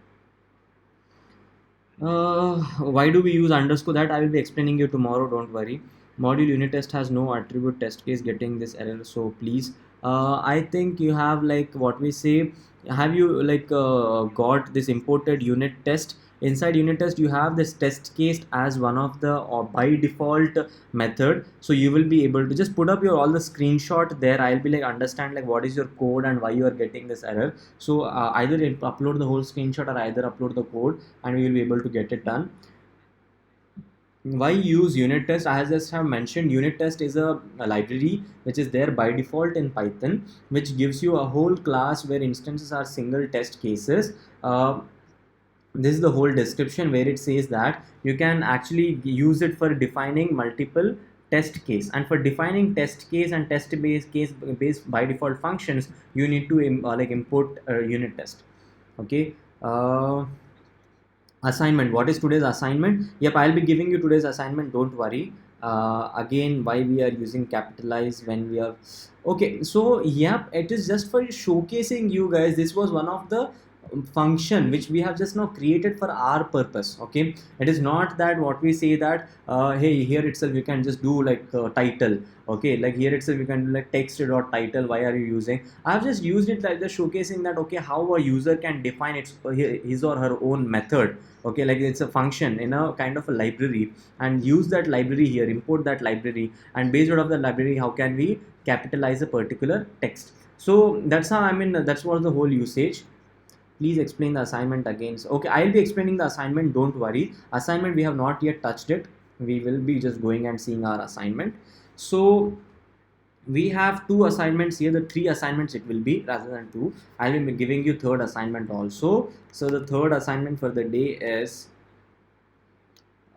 Why do we use underscore? That I will be explaining you tomorrow, don't worry. Module unit test has no attribute test case getting this error, so please I think you have like what we say, have you like got this imported unit test inside unit test you have this test case as one of the by default method. So you will be able to just put up your all the screenshot there. I'll be like understand like what is your code and why you are getting this error. So either upload the whole screenshot or either upload the code and we will be able to get it done. Why use unit test? As I just have mentioned, unit test is a library which is there by default in Python, which gives you a whole class where instances are single test cases. This is the whole description where it says that you can actually use it for defining multiple test case, and for defining test case and test based by default functions you need to import unit test. Okay. Assignment. What is today's assignment? Yep, I'll be giving you today's assignment, don't worry. Again, why we are using capitalize when we are okay. So yep, it is just for showcasing you guys. This was one of the function which we have just now created for our purpose. Okay, it is not that what we say that hey, here itself you can just do like title. Okay, like here itself you can do like text dot title. Why are you using? I have just used it like just showcasing that okay, how a user can define its his or her own method. Okay, like it's a function in a kind of a library, and use that library here, import that library, and based out of the library how can we capitalize a particular text. So that's how, I mean, that's what the whole usage. Please explain the assignment again. So, okay, I'll be explaining the assignment, don't worry. Assignment, we have not yet touched it. We will be just going and seeing our assignment. So we have 2 assignments here, the 3 assignments it will be rather than 2. I will be giving you third assignment also. So the third assignment for the day is,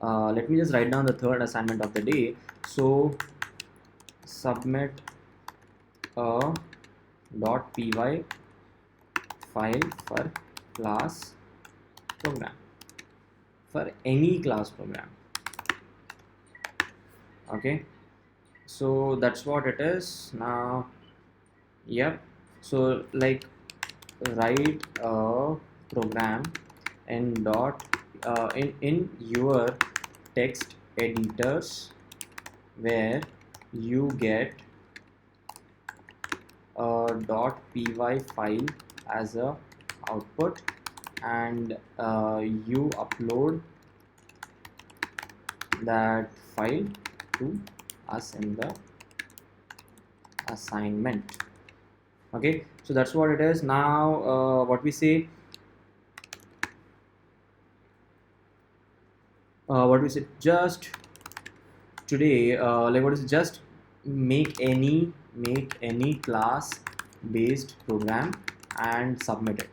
let me just write down the third assignment of the day. So submit a .py file for class program, for any class program. Okay, so that's what it is now. Yep, so like write a program in in your text editors where you get a .py file as a output, and you upload that file to us in the assignment. Okay, so that's what it is now. What we say, just today, like what is it? Just make any class based program and submit it.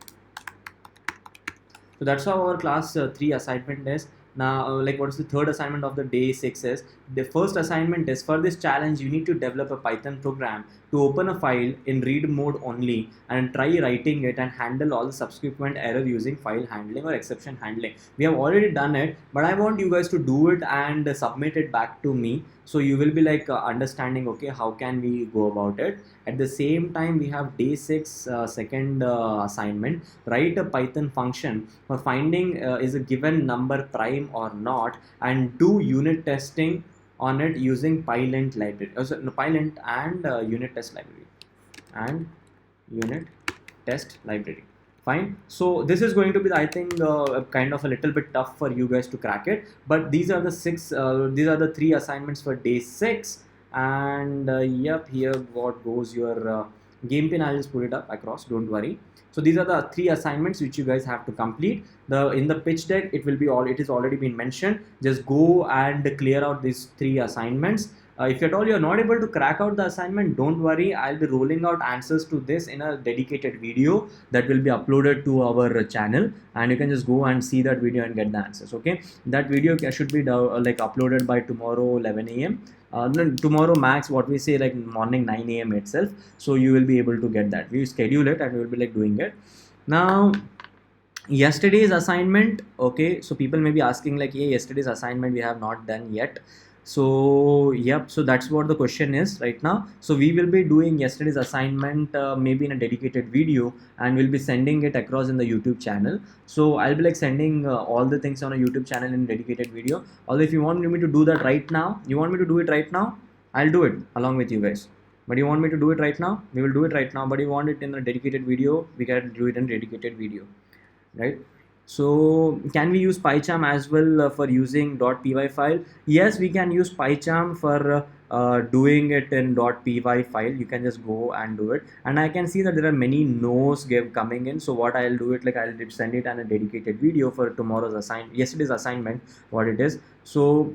So that's how our class 3 assignment is. Now like what is the third assignment of the day 6 is, the first assignment is, for this challenge you need to develop a Python program to open a file in read mode only and try writing it and handle all the subsequent error using file handling or exception handling. We have already done it, but I want you guys to do it and submit it back to me, so you will be like understanding okay, how can we go about it. At the same time, we have day 6 second assignment, write a Python function for finding is a given number prime or not, and do unit testing on it using pylint library, pylint and unit test library and unit test library. Fine. So this is going to be, I think, kind of a little bit tough for you guys to crack it, but these are the 6 these are the 3 assignments for day 6. And yep, here what goes your game pin. I'll just put it up across, don't worry. So these are the 3 assignments which you guys have to complete. In the pitch deck it will be it is already been mentioned. Just go and clear out these 3 assignments. If at all you're not able to crack out the assignment, don't worry, I'll be rolling out answers to this in a dedicated video that will be uploaded to our channel, and you can just go and see that video and get the answers. Okay, that video should be like uploaded by tomorrow 11 AM. Tomorrow max, what we say, like morning 9 AM itself, so you will be able to get that. We schedule it and we will be like doing it. Now yesterday's assignment, okay, so people may be asking like, yeah, yesterday's assignment we have not done yet. So yep, so that's what the question is right now. So we will be doing yesterday's assignment maybe in a dedicated video, and we'll be sending it across in the YouTube channel. So I'll be like sending all the things on a YouTube channel in a dedicated video. Although if you want me to do that right now, I'll do it along with you guys. But you want me to do it right now, we will do it right now. But you want it in a dedicated video, we can do it in a dedicated video, right? So can we use PyCharm as well for using .py file? Yes, we can use PyCharm for doing it in .py file. You can just go and do it, and I can see that there are many no's coming in. So what I'll do it, like I'll send it on a dedicated video for yesterday's assignment, what it is. So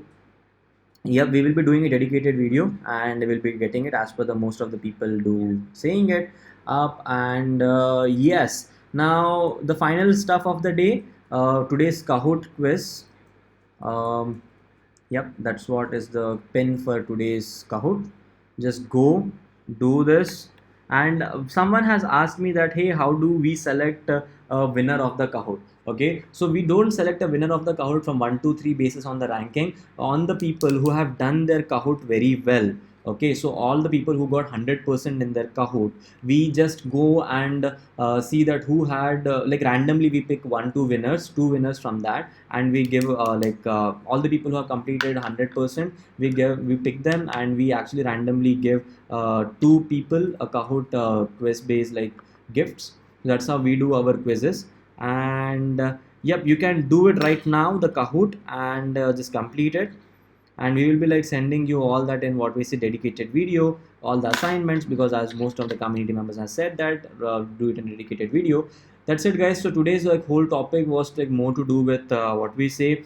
yep, we will be doing a dedicated video and we'll be getting it as per the most of the people do saying it up. And yes, now the final stuff of the day, today's Kahoot quiz. um, yep, that's what is the pin for today's Kahoot. Just go do this. And someone has asked me that, hey, how do we select a winner of the Kahoot? Okay, so we don't select a winner of the Kahoot from 1 2 3 basis on the ranking, on the people who have done their Kahoot very well. Okay, so all the people who got 100% in their Kahoot, we just go and see that who had like randomly we pick two winners from that, and we give all the people who have completed 100%, we pick them, and we actually randomly give two people a Kahoot quiz based like gifts. That's how we do our quizzes. And yep, you can do it right now, the Kahoot, and just complete it, and we will be like sending you all that in what we say dedicated video, all the assignments, because as most of the community members have said that do it in dedicated video. That's it, guys. So today's like whole topic was like more to do with what we say,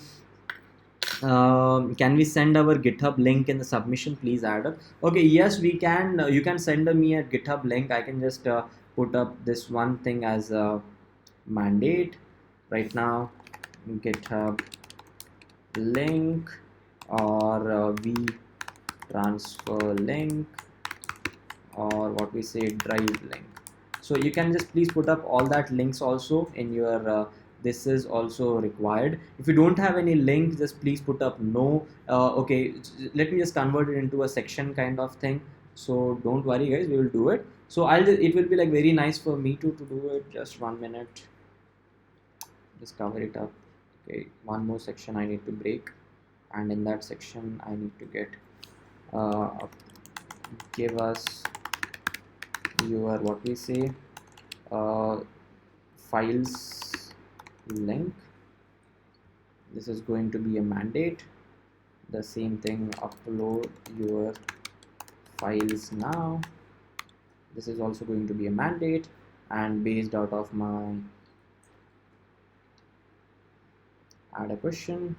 can we send our GitHub link in the submission? Please add up. Okay, yes, we can. You can send me a GitHub link. I can just put up this one thing as a mandate right now. GitHub link, or v transfer link, or what we say drive link. So you can just please put up all that links also in your this is also required. If you don't have any link, just please put up no. Okay, let me just convert it into a section kind of thing, so don't worry, guys, we will do it. So it will be like very nice for me to do it. Just 1 minute, just cover it up. Okay, one more section I need to break, and in that section I need to get give us your what we say files link. This is going to be a mandate. The same thing, upload your files now. This is also going to be a mandate, and based out of my add a question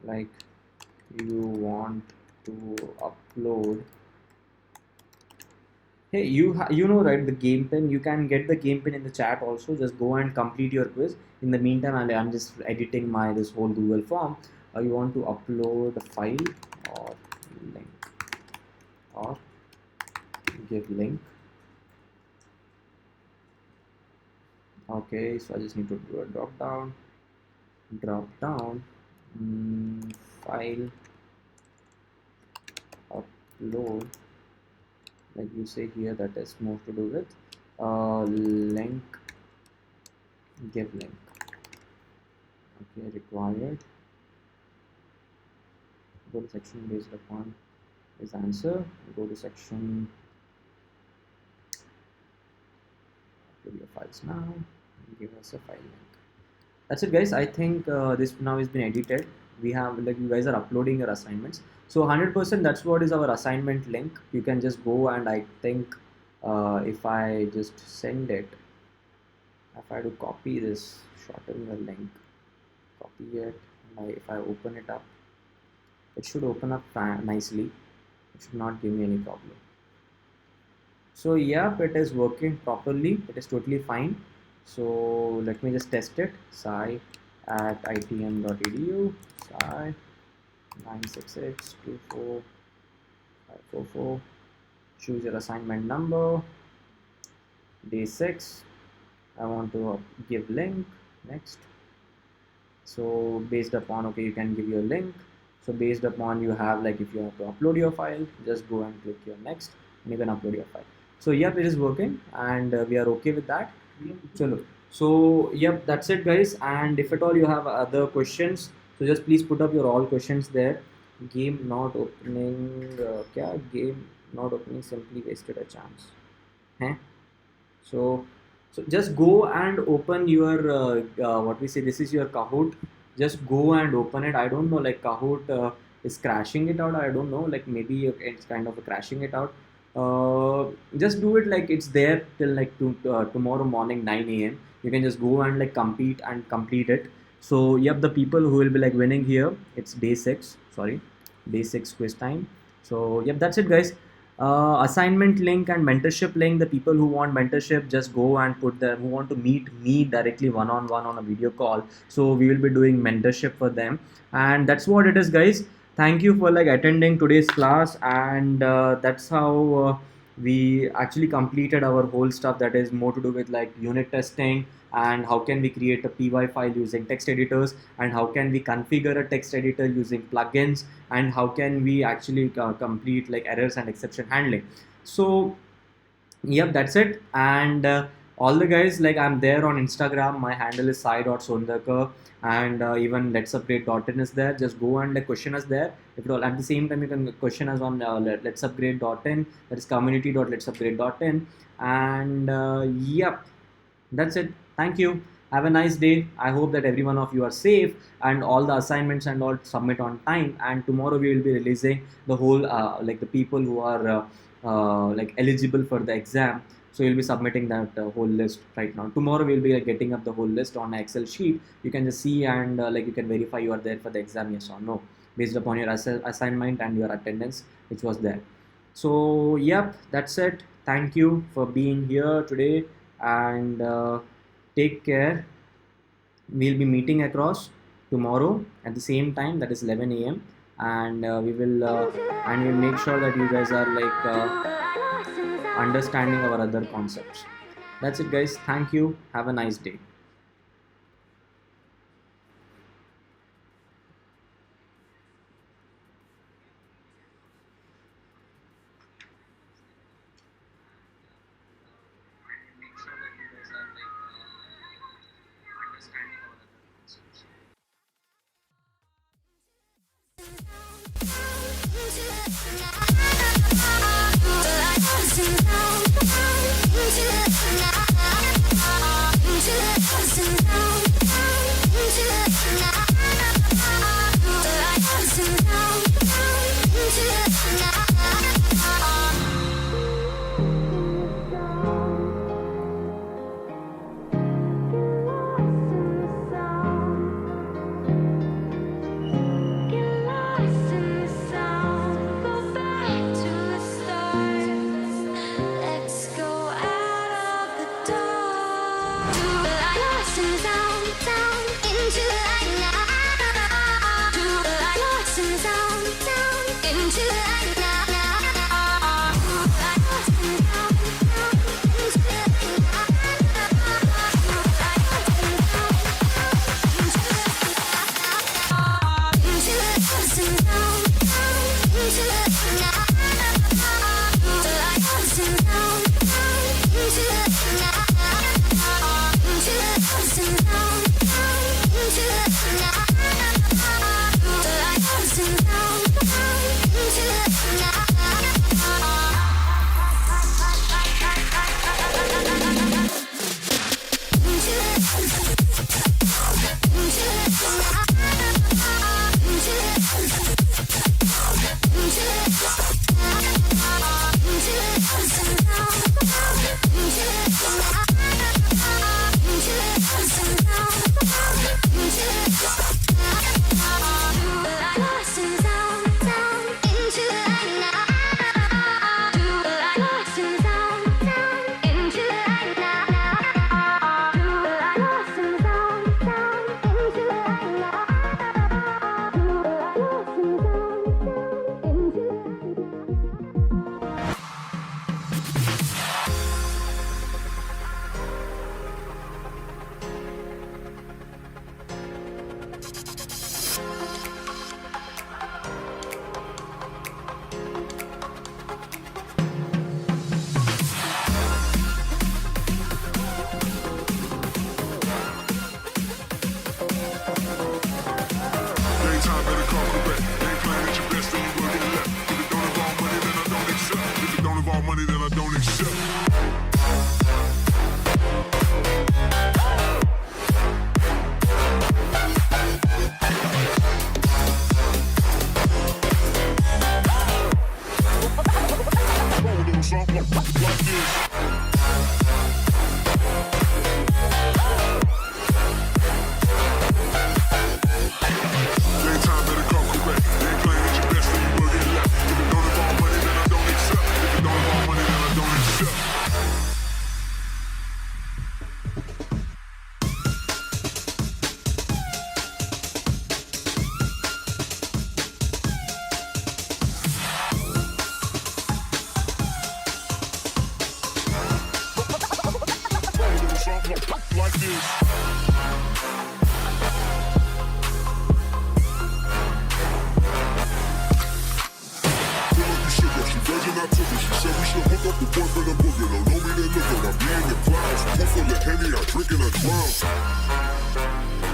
like you want to upload. Hey, you know, right, the game pin, you can get the game pin in the chat also. Just go and complete your quiz. In the meantime, I'm just editing this whole Google form. You want to upload a file or link or give link. Okay, so I just need to do a drop down file upload, like you say here, that is more to do with link, give link. Okay, required. Go to section based upon this answer. Go to section upload your files now, give us a file link. That's it, guys. I think this now has been edited. We have, like, you guys are uploading your assignments, so 100% that's what is our assignment link. You can just go, and I think if I just send it, if I do copy this, shorten the link, copy it, and if I open it up, it should open up nicely. It should not give me any problem. So yeah, it is working properly. It is totally fine. So let me just test it. Sai at itm.edu, Sai 966245544. Choose your assignment number. Day 6. I want to give link. Next. So based upon, okay, you can give your link. So based upon, you have, like, if you have to upload your file, just go and click your next, and you can upload your file. So yep, it is working, and we are okay with that. So yep, that's it, guys. And if at all you have other questions, so just please put up your all questions there. Game not opening, game not opening, simply wasted a chance. So So just go and open your what we say. This is your Kahoot. Just go and open it. I don't know, like Kahoot is crashing it out. I don't know, like maybe it's kind of crashing it out. Just do it, like it's there till like tomorrow morning 9 a.m. You can just go and like compete and complete it. So yep, the people who will be like winning here, it's day 6. Sorry, day 6 quiz time. So yep, that's it, guys. Assignment link and mentorship link. The people who want mentorship, just go and put them. Who want to meet me directly one-on-one on a video call, so we will be doing mentorship for them. And that's what it is, guys. Thank you for like attending today's class, and that's how we actually completed our whole stuff that is more to do with like unit testing, and how can we create a py file using text editors, and how can we configure a text editor using plugins, and how can we actually complete like errors and exception handling. So yep, that's it. And all the guys, like I'm there on Instagram. My handle is sai.sondarkar, and even let's upgrade.in is there. Just go and like question us there. If at all, at the same time, you can question us on let's upgrade.in, that is community.letsupgrade.in. And yep, that's it. Thank you. Have a nice day. I hope that every one of you are safe, and all the assignments and all submit on time. And tomorrow we will be releasing the whole like the people who are like eligible for the exam. So you'll be submitting that whole list right now. Tomorrow we'll be getting up the whole list on an Excel sheet. You can just see, and like you can verify you are there for the exam, yes or no, based upon your assignment and your attendance which was there. So yep, that's it. Thank you for being here today, and take care. We'll be meeting across tomorrow at the same time, that is 11 a.m. and we'll make sure that you guys are like understanding our other concepts. That's it, guys. Thank you. Have a nice day. Into like this. Feel like you should, yeah, she virgin, I took it. She said we should hook up the boyfriend and boogie. Don't know me, they look at. I be in the clouds, full full of Henny, I drink and I drown.